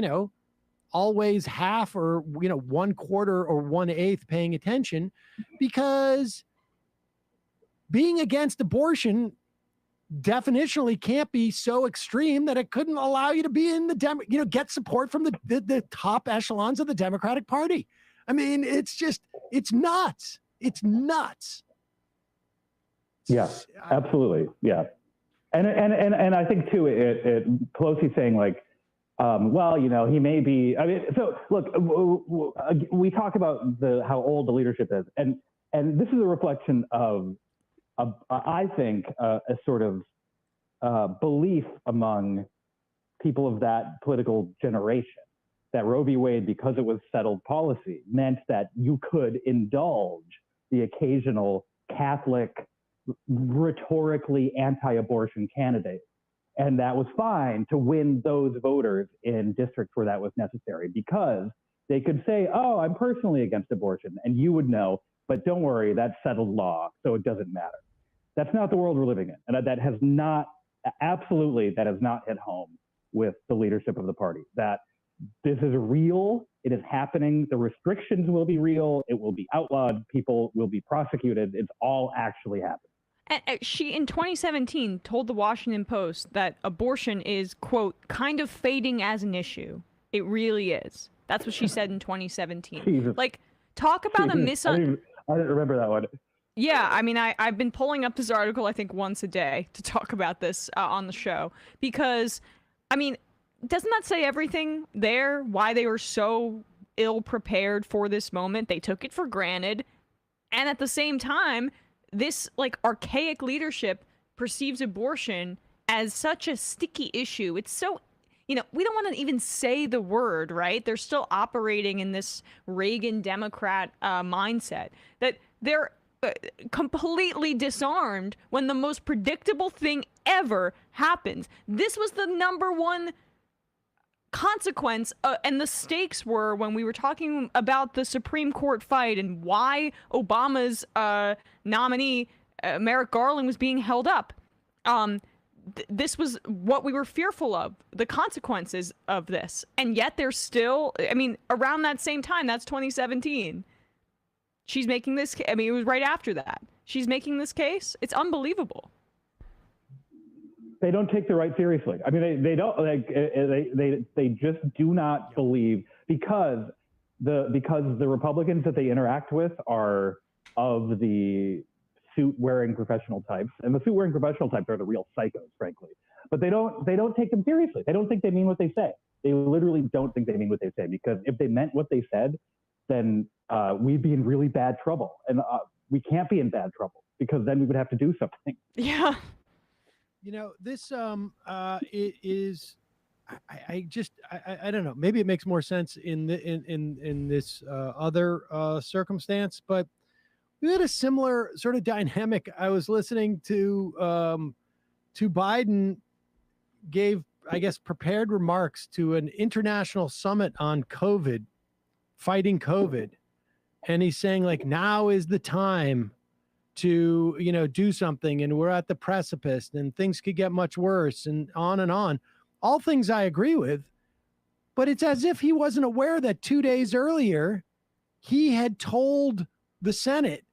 Speaker 2: always half or, 1/4 or 1/8 paying attention, because being against abortion definitionally can't be so extreme that it couldn't allow you to be in the get support from the top echelons of the Democratic Party. I mean, it's nuts. It's nuts.
Speaker 10: Yeah, absolutely. Yeah. And I think too, Pelosi saying like, well, he may be, I mean, so look, we talk about how old the leadership is, and this is a reflection of I think, a sort of belief among people of that political generation that Roe v. Wade, because it was settled policy, meant that you could indulge the occasional Catholic, rhetorically anti-abortion candidate. And that was fine to win those voters in districts where that was necessary, because they could say, oh, I'm personally against abortion. And you would know, but don't worry, that's settled law, so it doesn't matter. That's not the world we're living in. And that has not hit home with the leadership of the party. That this is real, it is happening, the restrictions will be real, it will be outlawed, people will be prosecuted, it's all actually happening.
Speaker 3: She, in 2017, told the Washington Post that abortion is, quote, kind of fading as an issue. It really is. That's what she said in 2017.
Speaker 10: Jesus.
Speaker 3: Like, talk about a
Speaker 10: I didn't remember that one.
Speaker 3: Yeah, I mean, I've been pulling up this article, I think, once a day to talk about this on the show because, I mean, doesn't that say everything there? Why they were so ill prepared for this moment? They took it for granted. And at the same time, this like archaic leadership perceives abortion as such a sticky issue. It's so, we don't want to even say the word, right? They're still operating in this Reagan Democrat mindset that they're completely disarmed when the most predictable thing ever happens. This was the number one consequence, and the stakes were when we were talking about the Supreme Court fight and why Obama's nominee, Merrick Garland, was being held up. This was what we were fearful of, the consequences of this. And yet there's still, I mean, around that same time, that's 2017. She's making this, I mean, it was right after that. She's making this case. It's unbelievable.
Speaker 10: They don't take the right seriously. I mean, they don't, like, they just do not believe, because the Republicans that they interact with are of the suit-wearing professional types, and the suit-wearing professional types are the real psychos, frankly. But they don't take them seriously. They don't think they mean what they say. They literally don't think they mean what they say, because if they meant what they said, then we'd be in really bad trouble. And we can't be in bad trouble, because then we would have to do something.
Speaker 3: Yeah.
Speaker 2: This it is. I don't know. Maybe it makes more sense in this other circumstance, but we had a similar sort of dynamic. I was listening to Biden gave, I guess, prepared remarks to an international summit on COVID, fighting COVID. And he's saying, like, now is the time to, do something. And we're at the precipice and things could get much worse, and on and on. All things I agree with. But it's as if he wasn't aware that 2 days earlier, he had told the Senate,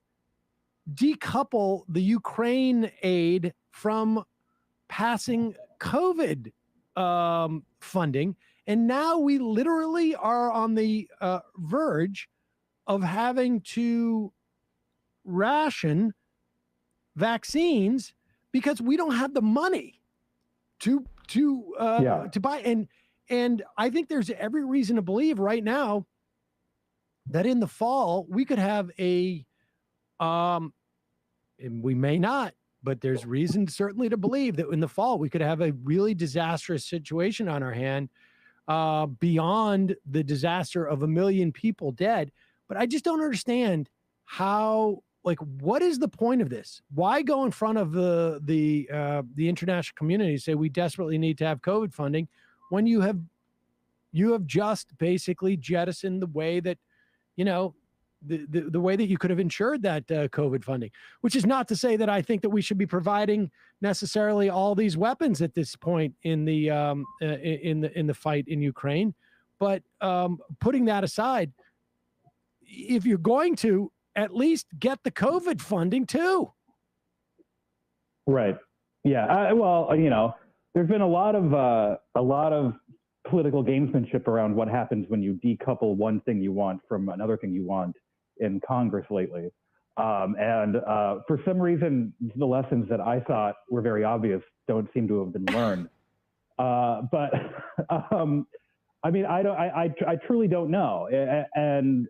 Speaker 2: decouple the Ukraine aid from passing COVID funding. And now we literally are on the verge of having to ration vaccines because we don't have the money to buy. And I think there's every reason to believe right now that in the fall we could have and we may not, but there's reason certainly to believe that in the fall we could have a really disastrous situation on our hand, beyond the disaster of 1 million people dead. But I just don't understand how, like, what is the point of this? Why go in front of the international community and say we desperately need to have COVID funding when you have just basically jettisoned the way that, the way that you could have ensured that COVID funding, which is not to say that I think that we should be providing necessarily all these weapons at this point in the fight in Ukraine. But putting that aside, if you're going to, at least get the COVID funding too.
Speaker 10: Right. Yeah. Well, there's been a lot of political gamesmanship around what happens when you decouple one thing you want from another thing you want in Congress lately. And for some reason, the lessons that I thought were very obvious don't seem to have been learned. But I mean, I truly don't know. And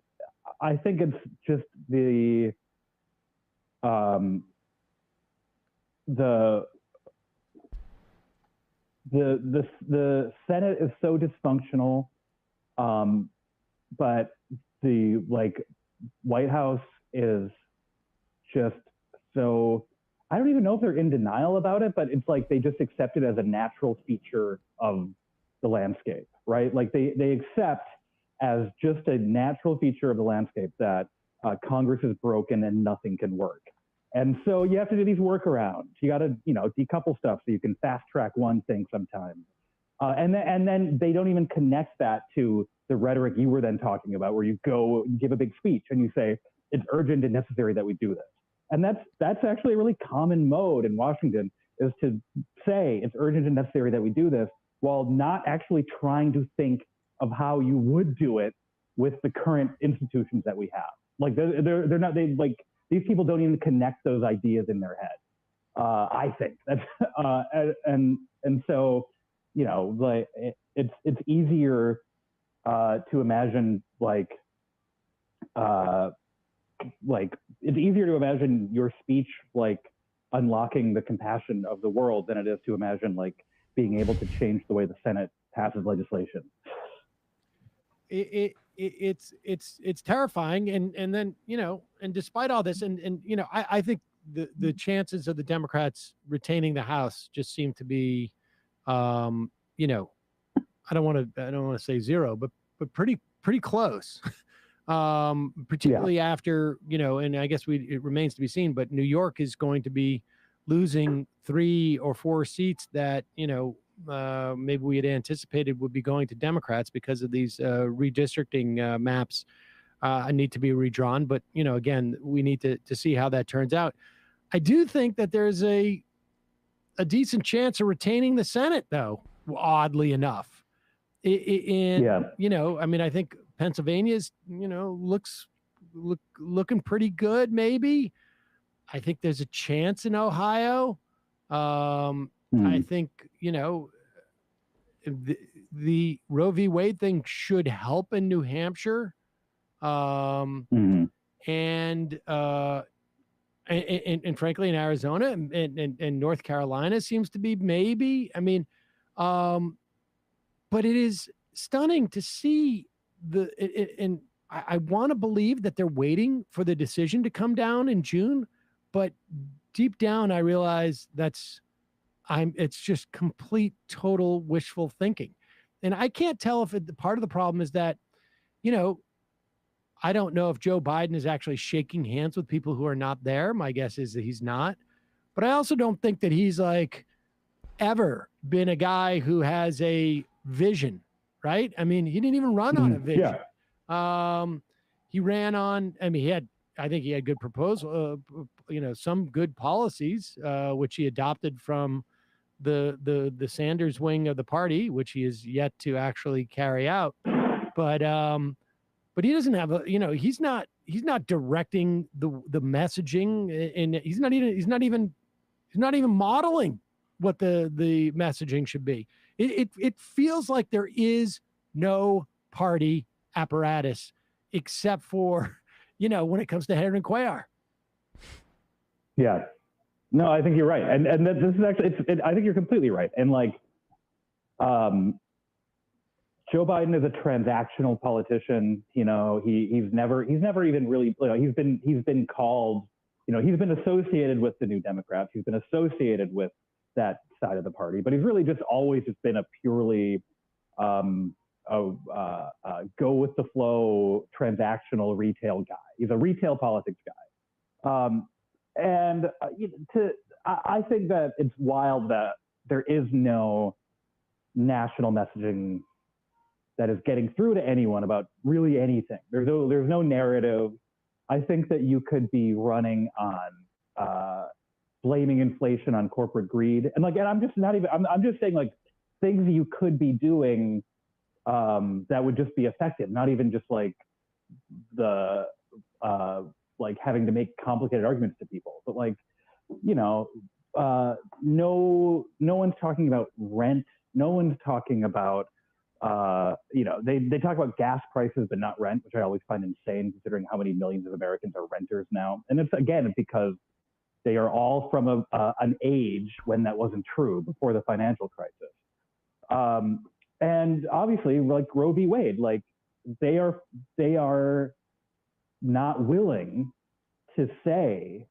Speaker 10: I think it's just the Senate is so dysfunctional, but the White House is just so, I don't even know if they're in denial about it, but it's like they just accept it as a natural feature of the landscape, right? Like they accept as just a natural feature of the landscape that Congress is broken and nothing can work. And so you have to do these workarounds. You got to, decouple stuff so you can fast track one thing sometimes. And then they don't even connect that to the rhetoric you were then talking about, where you go and give a big speech and you say, it's urgent and necessary that we do this. And that's actually a really common mode in Washington, is to say it's urgent and necessary that we do this while not actually trying to think of how you would do it with the current institutions that we have. Like they're not, these people don't even connect those ideas in their head. I think that's and so, you know, like it's easier to imagine like it's easier to imagine your speech like unlocking the compassion of the world than it is to imagine like being able to change the way the Senate passes legislation.
Speaker 2: It's terrifying, and then, you know, and despite all this, and you know, I think the chances of the Democrats retaining the House just seem to be, you know, I don't want to say zero, but pretty close. Particularly after, you know, and I guess it remains to be seen, but New York is going to be losing 3 or 4 seats that, you know, maybe we had anticipated would be going to Democrats because of these redistricting maps need to be redrawn. But, you know, again, we need to see how that turns out. I do think that there's a decent chance of retaining the Senate, though, oddly enough. You know, I mean, I think Pennsylvania's, you know, looking pretty good, maybe. I think there's a chance in Ohio. I think, you know, the Roe v. Wade thing should help in New Hampshire. And frankly, in Arizona and North Carolina seems to be maybe. I mean, but it is stunning to see and I want to believe that they're waiting for the decision to come down in June, but deep down I realize it's just complete, total wishful thinking. And I can't tell if part of the problem is that, you know, I don't know if Joe Biden is actually shaking hands with people who are not there. My guess is that he's not. But I also don't think that he's like ever been a guy who has a vision, right? I mean, he didn't even run on a vision. He ran on, I mean, I think he had good proposal, you know, some good policies, which he adopted from the Sanders wing of the party, which he is yet to actually carry out. But he doesn't have you know, he's not directing the messaging, and he's not even modeling what the messaging should be. It feels like there is no party apparatus except for, you know, when it comes to Henry Cuellar.
Speaker 10: Yeah. No, I think you're right. And this is actually, I think you're completely right. And like, Joe Biden is a transactional politician. You know, he's never even really, you know, he's been called, you know, he's been associated with the New Democrats. He's been associated with that side of the party, but he's really just always just been a purely go with the flow, transactional retail guy. He's a retail politics guy. I think that it's wild that there is no national messaging that is getting through to anyone about really anything. There's no narrative. I think that you could be running on blaming inflation on corporate greed, and I'm just saying like things you could be doing that would just be effective, not even just like the like having to make complicated arguments to people, but like, you know, no one's talking about rent. No one's talking about, you know, they talk about gas prices, but not rent, which I always find insane considering how many millions of Americans are renters now. And it's again, because they are all from an age when that wasn't true, before the financial crisis. And obviously like Roe v. Wade, like they are not willing to say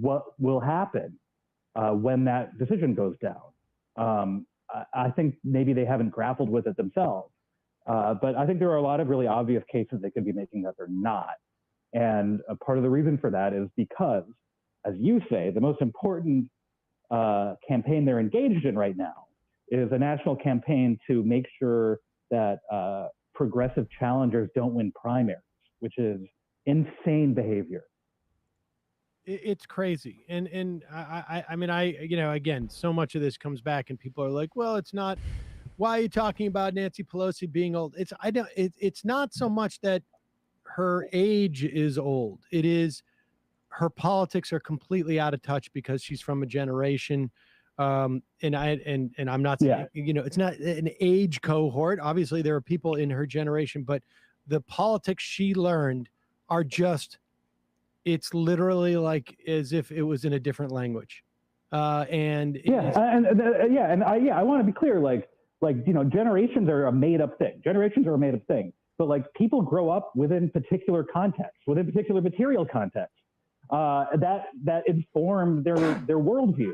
Speaker 10: what will happen when that decision goes down. I think maybe they haven't grappled with it themselves, but I think there are a lot of really obvious cases they could be making that they're not. And a part of the reason for that is because, as you say, the most important campaign they're engaged in right now is a national campaign to make sure that progressive challengers don't win primaries, which is insane behavior.
Speaker 2: It's crazy. And I mean, you know, again, so much of this comes back and people are like, well, it's not, why are you talking about Nancy Pelosi being old? It's not so much that her age is old. It is her politics are completely out of touch because she's from a generation. And I'm not saying, it's not an age cohort. Obviously, there are people in her generation, but the politics she learned are just, it's literally like as if it was in a different language. I want to be clear, generations are a made up thing. Generations are a made up thing. But people grow up within particular contexts, within particular material contexts that inform their worldview.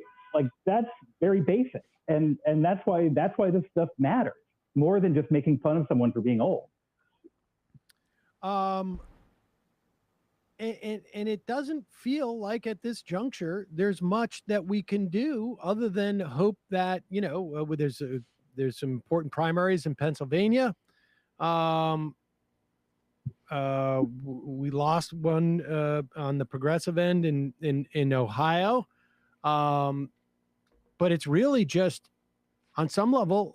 Speaker 2: That's very basic, and that's why this stuff matters more than just making fun of someone for being old. And it doesn't feel like at this juncture there's much that we can do other than hope that there's some important primaries in Pennsylvania. We lost one on the progressive end in Ohio. But it's really just on some level,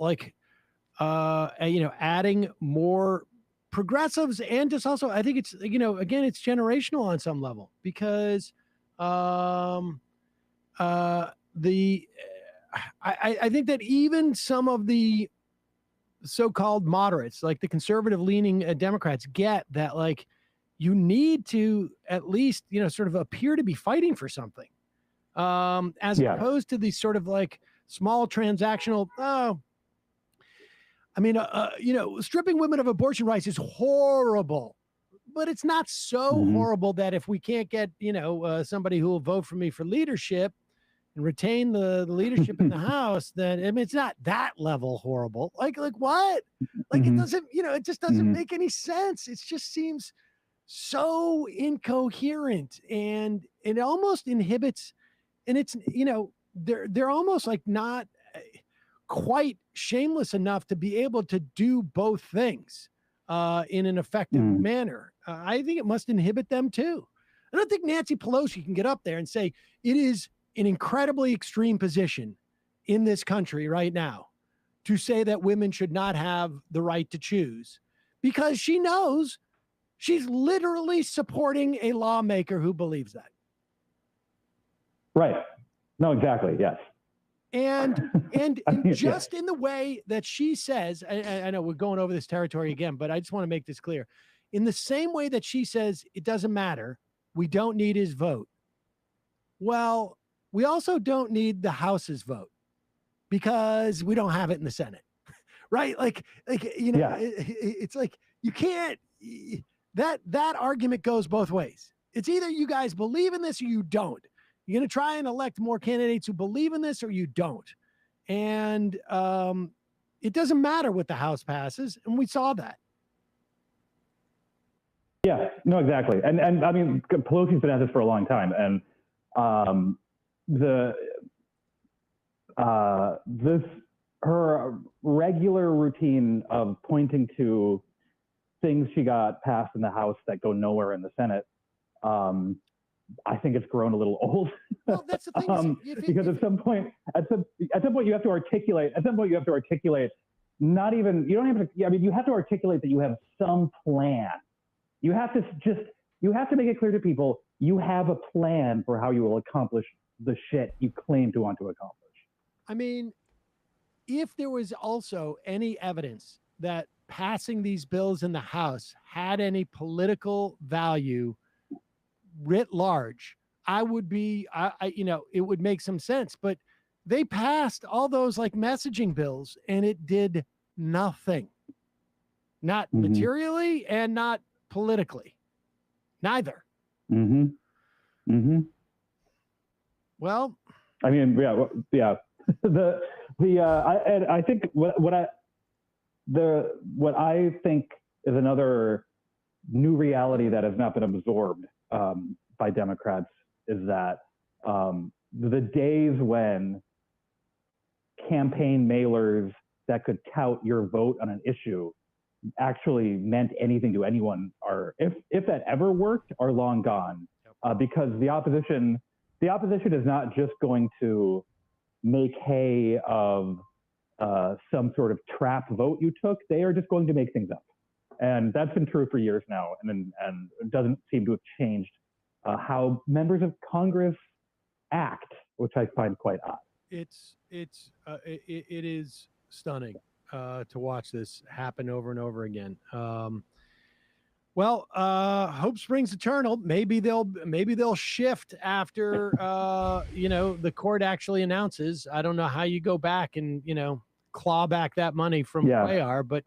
Speaker 2: adding more progressives, and just also, I think it's, again, it's generational on some level, because I think that even some of the so-called moderates, like the conservative leaning Democrats, get that you need to at least, sort of appear to be fighting for something. As opposed to these sort of small transactional, stripping women of abortion rights is horrible, but it's not so horrible that if we can't get, somebody who will vote for me for leadership and retain the leadership in the House, then it's not that level horrible. What? It doesn't, it just doesn't make any sense. It just seems so incoherent, and it almost inhibits. And it's, they're almost not quite shameless enough to be able to do both things in an effective manner. I think it must inhibit them too. I don't think Nancy Pelosi can get up there and say it is an incredibly extreme position in this country right now to say that women should not have the right to choose, because she knows she's literally supporting a lawmaker who believes that.
Speaker 10: Right. No, exactly. Yes.
Speaker 2: And just in the way that she says, I know we're going over this territory again, but I just want to make this clear. In the same way that she says it doesn't matter, we don't need his vote. Well, we also don't need the House's vote, because we don't have it in the Senate, right? It's like you can't. That argument goes both ways. It's either you guys believe in this or you don't. You're going to try and elect more candidates who believe in this or you don't. And it doesn't matter what the House passes. And we saw that.
Speaker 10: Yeah, no, exactly. And I mean, Pelosi's been at this for a long time. And her regular routine of pointing to things she got passed in the House that go nowhere in the Senate, I think it's grown a little old.
Speaker 2: Well, that's the thing.
Speaker 10: Because at some point you have to articulate. Not even, you don't have to. I mean, you have to articulate that you have some plan. You have to make it clear to people you have a plan for how you will accomplish the shit you claim to want to accomplish.
Speaker 2: I mean, if there was also any evidence that passing these bills in the House had any political value writ large, I would be, it would make some sense. But they passed all those messaging bills, and it did nothing, not materially and not politically, neither. Well,
Speaker 10: I mean, yeah. I think what I think is another new reality that has not been absorbed by Democrats is that the days when campaign mailers that could tout your vote on an issue actually meant anything to anyone are, if that ever worked, are long gone. Because the opposition is not just going to make hay of some sort of trap vote you took. They are just going to make things up. And that's been true for years now, and it doesn't seem to have changed how members of Congress act, which I find quite odd.
Speaker 2: It is stunning to watch this happen over and over again. Well, hope springs eternal. Maybe they'll shift after the court actually announces. I don't know how you go back and claw back that money from Cuellar, but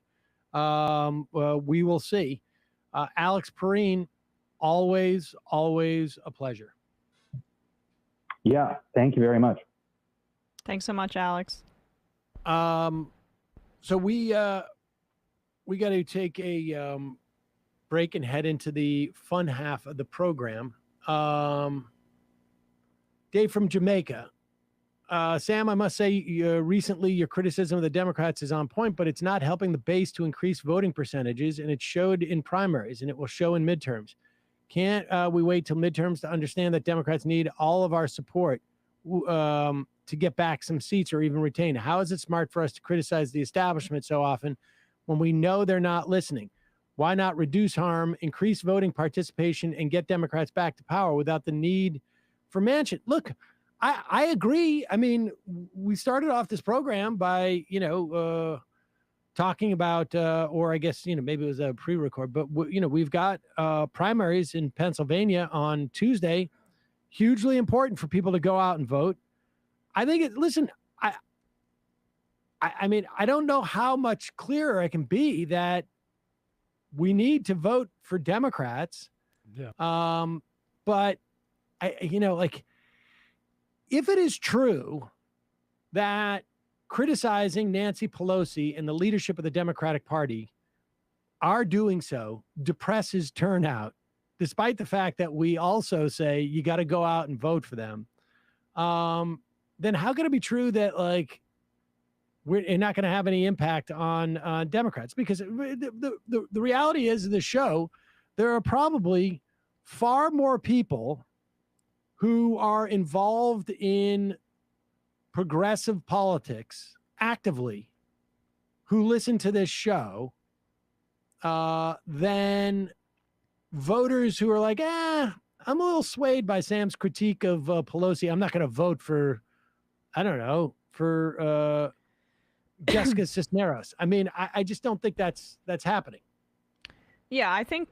Speaker 2: we will see. Alex Pareene, always a pleasure.
Speaker 10: Yeah, thank you very much.
Speaker 3: Thanks so much, Alex.
Speaker 2: So we got to take a break and head into the fun half of the program. Dave from Jamaica. Sam, I must say, recently your criticism of the Democrats is on point, but it's not helping the base to increase voting percentages, and it showed in primaries, and it will show in midterms. Can't we wait till midterms to understand that Democrats need all of our support to get back some seats or even retain? How is it smart for us to criticize the establishment so often when we know they're not listening? Why not reduce harm, increase voting participation, and get Democrats back to power without the need for Manchin? Look, I agree. I mean, we started off this program by, talking about, or I guess, maybe it was a pre-record, but, we've got primaries in Pennsylvania on Tuesday. Hugely important for people to go out and vote. I think I mean, I don't know how much clearer I can be that we need to vote for Democrats.
Speaker 8: Yeah.
Speaker 2: But if it is true that criticizing Nancy Pelosi and the leadership of the Democratic Party are doing so depresses turnout, despite the fact that we also say you got to go out and vote for them, then how can it be true that we're not going to have any impact on Democrats? Because the reality is, the show, there are probably far more people who are involved in progressive politics actively who listen to this show than voters who are like, I'm a little swayed by Sam's critique of Pelosi. I'm not going to vote for, I don't know, for Jessica Cisneros. I mean, I just don't think that's happening.
Speaker 3: Yeah, I think,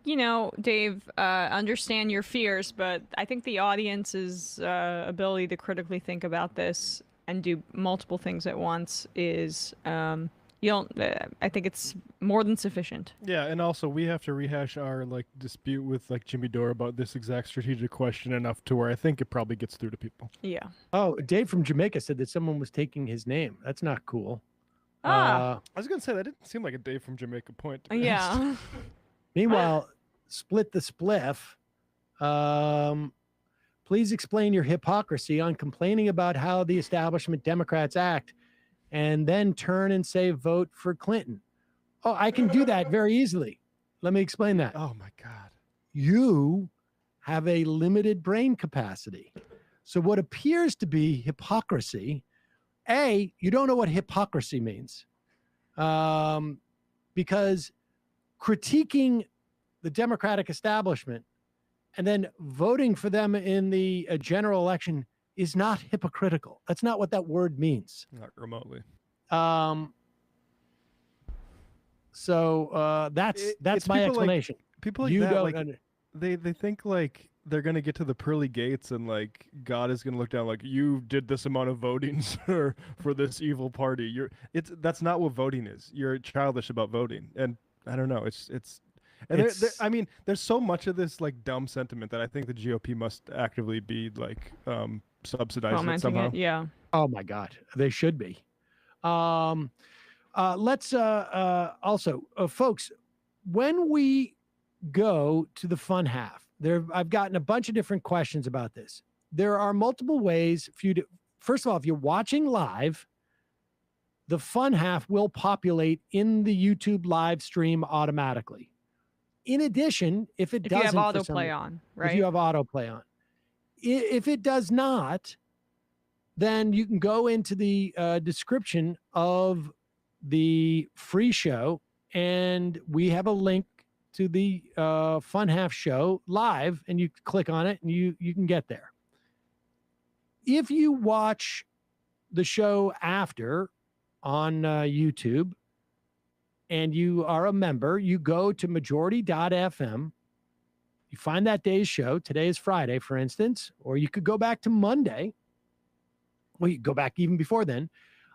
Speaker 3: Dave, understand your fears, but I think the audience's ability to critically think about this and do multiple things at once is, I think it's more than sufficient.
Speaker 8: Yeah, and also we have to rehash our dispute with Jimmy Dore about this exact strategic question enough to where I think it probably gets through to people.
Speaker 3: Yeah.
Speaker 2: Oh, Dave from Jamaica said that someone was taking his name. That's not cool.
Speaker 8: I was going to say that didn't seem like a Dave from Jamaica point.
Speaker 3: Yeah.
Speaker 2: Meanwhile, Split the Spliff, please explain your hypocrisy on complaining about how the establishment Democrats act and then turn and say vote for Clinton. Oh, I can do that very easily. Let me explain that.
Speaker 8: Oh, my God.
Speaker 2: You have a limited brain capacity. So what appears to be hypocrisy, you don't know what hypocrisy means, because critiquing the Democratic establishment and then voting for them in the general election is not hypocritical. That's not what that word means.
Speaker 8: Not remotely.
Speaker 2: So that's my explanation.
Speaker 8: People like
Speaker 2: you
Speaker 8: that,
Speaker 2: don't
Speaker 8: they think they're gonna get to the pearly gates and God is gonna look down you did this amount of voting for this evil party. That's not what voting is. You're childish about voting, and I don't know. I mean, there's so much of this dumb sentiment that I think the GOP must actively be subsidizing it somehow.
Speaker 3: Yeah.
Speaker 2: Oh my God, they should be. Let's also, folks, when we go to the fun half, I've gotten a bunch of different questions about this. There are multiple ways for you to. First of all, if you're watching live, the fun half will populate in the YouTube live stream automatically. In addition, if you have
Speaker 3: autoplay on, right?
Speaker 2: If you have autoplay on. If it does not, then you can go into the description of the free show, and we have a link to the Fun Half Show live, and you click on it, and you can get there. If you watch the show after on YouTube, and you are a member, you go to majority.fm. You find that day's show. Today is Friday, for instance, or you could go back to Monday. Well, you go back even before then.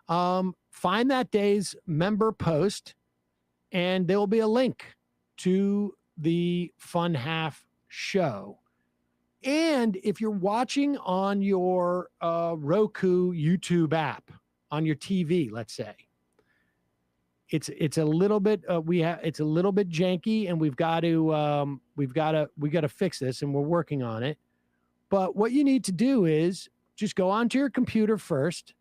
Speaker 2: Find that day's member post, and there will be a link to the Fun Half Show. And if you're watching on your Roku YouTube app on your TV, let's say, it's a little bit it's a little bit janky, and we've got to fix this, and we're working on it. But what you need to do is just go onto your computer first,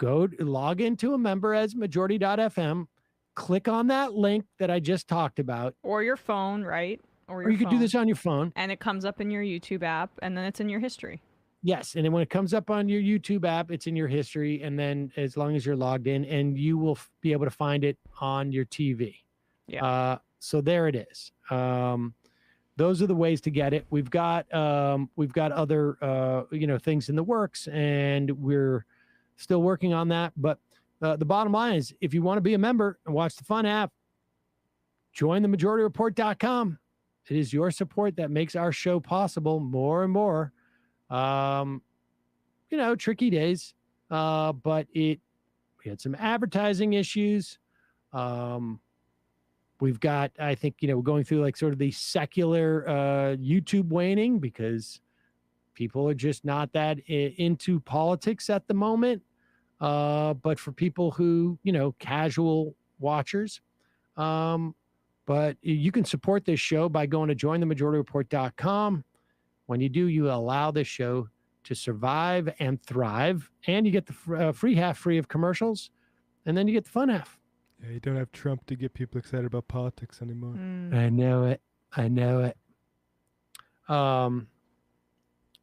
Speaker 2: log into a member as majority.fm, click on that link that I just talked about,
Speaker 3: or your phone, right?
Speaker 2: Or you could do this on your phone,
Speaker 3: and it comes up in your YouTube app, and then it's in your history.
Speaker 2: Yes, and then when it comes up on your YouTube app, it's in your history, and then as long as you're logged in, and you will be able to find it on your TV.
Speaker 3: Yeah.
Speaker 2: So there it is. Those are the ways to get it. We've got other things in the works, and we're still working on that. But the bottom line is, if you want to be a member and watch the Fun App, join the MajorityReport.com. It is your support that makes our show possible more and more. Tricky days, but we had some advertising issues. We've got, I think, we're going through like sort of the secular YouTube waning, because people are just not that into politics at the moment. But for people who, casual watchers, but you can support this show by going to jointhemajorityreport.com. When you do, you allow this show to survive and thrive, and you get the free half free of commercials, and then you get the fun half.
Speaker 8: Yeah, you don't have Trump to get people excited about politics anymore.
Speaker 2: I know it. And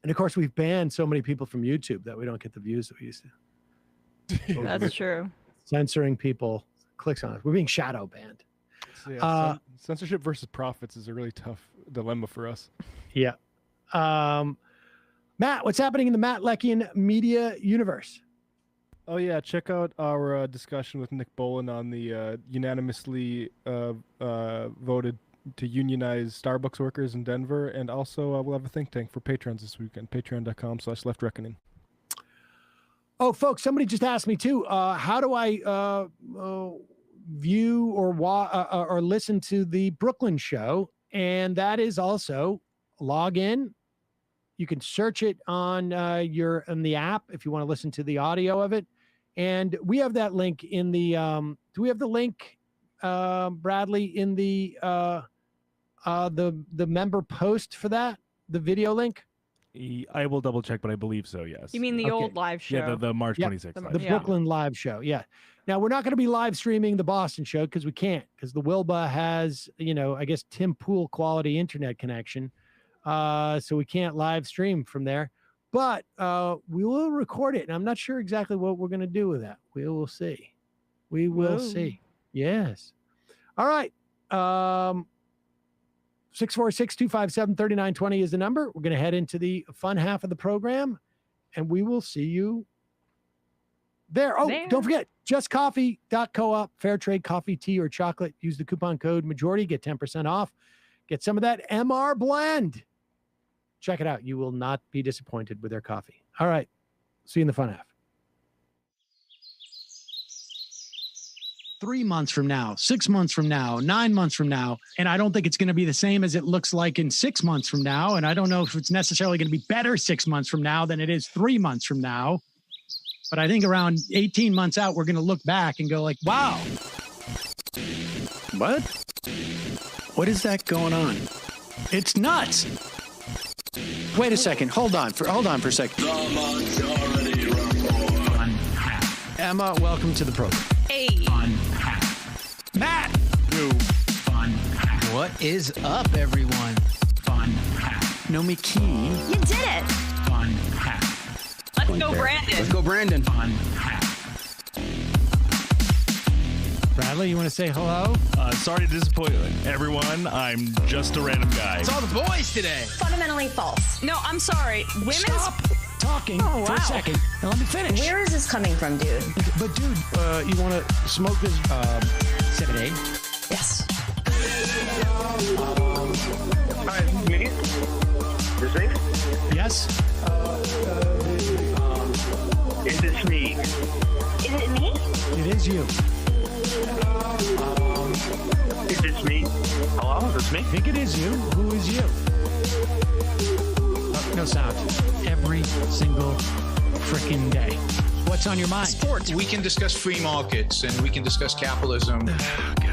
Speaker 2: of course, we've banned so many people from YouTube that we don't get the views that we used to.
Speaker 3: That's true.
Speaker 2: Censoring people, clicks on us. We're being shadow banned.
Speaker 8: Yeah, censorship versus profits is a really tough dilemma for us.
Speaker 2: Yeah. Matt, what's happening in the Matt Leckian media universe?
Speaker 8: Oh yeah, check out our discussion with Nick Bolin on the unanimously voted to unionize Starbucks workers in Denver, and also we'll have a think tank for patrons this weekend. Patreon.com/leftreckoning.
Speaker 2: Oh, folks, somebody just asked me too. How do I view or listen to the Brooklyn show? And that is also log in. You can search it on the app if you want to listen to the audio of it. And we have that link in the do we have the link, Bradley, in the member post for that, the video link?
Speaker 4: I will double check, but I believe so, yes.
Speaker 3: You mean the old live show?
Speaker 4: Yeah, the March 26th.
Speaker 2: The Brooklyn live show, yeah. Now, we're not going to be live streaming the Boston show because we can't, because the Wilbur has, I guess, Tim Pool quality internet connection. So we can't live stream from there. But we will record it, and I'm not sure exactly what we're going to do with that. We will see. We will see. Yes. All right. 646-257-3920 is the number. We're going to head into the fun half of the program, and we will see you there. Oh, don't forget, justcoffee.coop, fair trade coffee, tea, or chocolate. Use the coupon code majority, get 10% off. Get some of that MR blend. Check it out. You will not be disappointed with their coffee. All right. See you in the fun half.
Speaker 13: 3 months from now, 6 months from now, 9 months from now. And I don't think it's going to be the same as it looks like in 6 months from now. And I don't know if it's necessarily going to be better 6 months from now than it is 3 months from now. But I think around 18 months out, we're going to look back and go like, wow. What? What is that going on? It's nuts. Wait a second. Hold on for a second.
Speaker 2: Emma, welcome to the program.
Speaker 3: Hey.
Speaker 13: Matt.
Speaker 14: What is up, everyone?
Speaker 13: Nomi Keene.
Speaker 3: You did it. Let's go, Brandon.
Speaker 14: Let's go, Brandon.
Speaker 2: Bradley, you want to say hello?
Speaker 4: Sorry to disappoint everyone. I'm just a random guy.
Speaker 14: It's all the boys today.
Speaker 15: Fundamentally false.
Speaker 3: No, I'm sorry. Women's
Speaker 2: Stop talking for a second and let me finish.
Speaker 15: Where is this coming from, dude?
Speaker 2: But dude, you want to smoke this 7A?
Speaker 15: Yes.
Speaker 16: Hi, me? This me?
Speaker 2: Yes.
Speaker 16: Is this me?
Speaker 15: Is it me?
Speaker 2: It is you.
Speaker 16: Is this me? Hello, is this me?
Speaker 2: I think it is you. Who is you? Oh, no sound. Every single freaking day. What's on your mind?
Speaker 14: Sports.
Speaker 17: We can discuss free markets and we can discuss capitalism.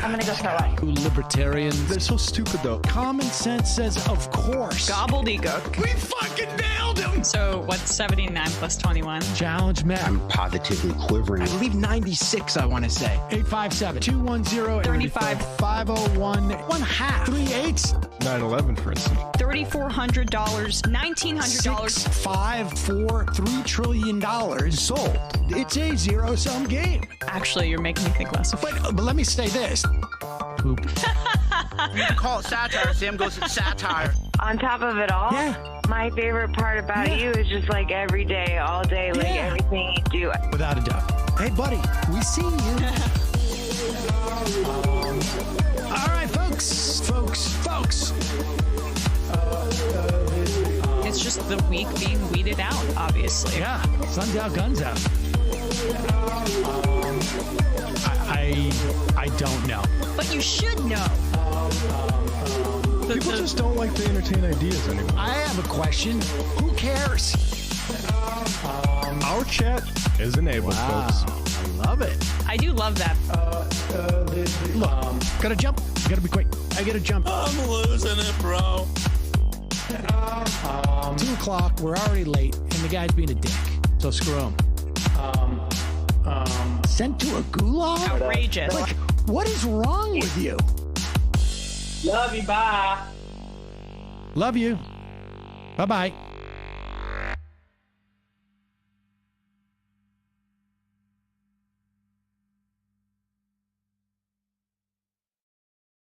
Speaker 15: I'm gonna go start watching.
Speaker 8: Libertarians. They're so stupid, though.
Speaker 2: Common sense says, of course.
Speaker 3: gobbledygook.
Speaker 14: We fucking nailed him.
Speaker 3: So what's 79 plus 21?
Speaker 2: Challenge met.
Speaker 18: I'm positively quivering.
Speaker 14: I believe 96, I want to say.
Speaker 2: 857-210-501. 1/2. 3/8.
Speaker 8: 9/11, for instance.
Speaker 3: $3,400, $1,900.
Speaker 2: 6, 5, 4, $3 trillion sold. It's a zero-sum game.
Speaker 3: Actually, you're making me think less of it.
Speaker 2: But let me say this. Poop.
Speaker 14: You can call it satire. Sam goes, it's satire.
Speaker 19: On top of it all, my favorite part about you is just like every day, all day, like everything you do.
Speaker 2: Without a doubt. Hey, buddy, we see you. All right, folks.
Speaker 3: It's just the weak being weeded out, obviously.
Speaker 2: Yeah, sun's out, guns out. I don't know.
Speaker 3: But you should know.
Speaker 8: People just don't like to entertain ideas anymore.
Speaker 2: I have a question. Who cares?
Speaker 8: Our chat is enabled, folks.
Speaker 2: I love it.
Speaker 3: I do love that.
Speaker 2: Look, gotta jump. Gotta be quick. I gotta jump.
Speaker 1: I'm losing it, bro.
Speaker 2: 2 o'clock. We're already late, and the guy's being a dick. So screw him. Sent to a gulag?
Speaker 3: Outrageous.
Speaker 2: Like, what is wrong with you?
Speaker 19: Love you, bye.
Speaker 2: Love you. Bye-bye.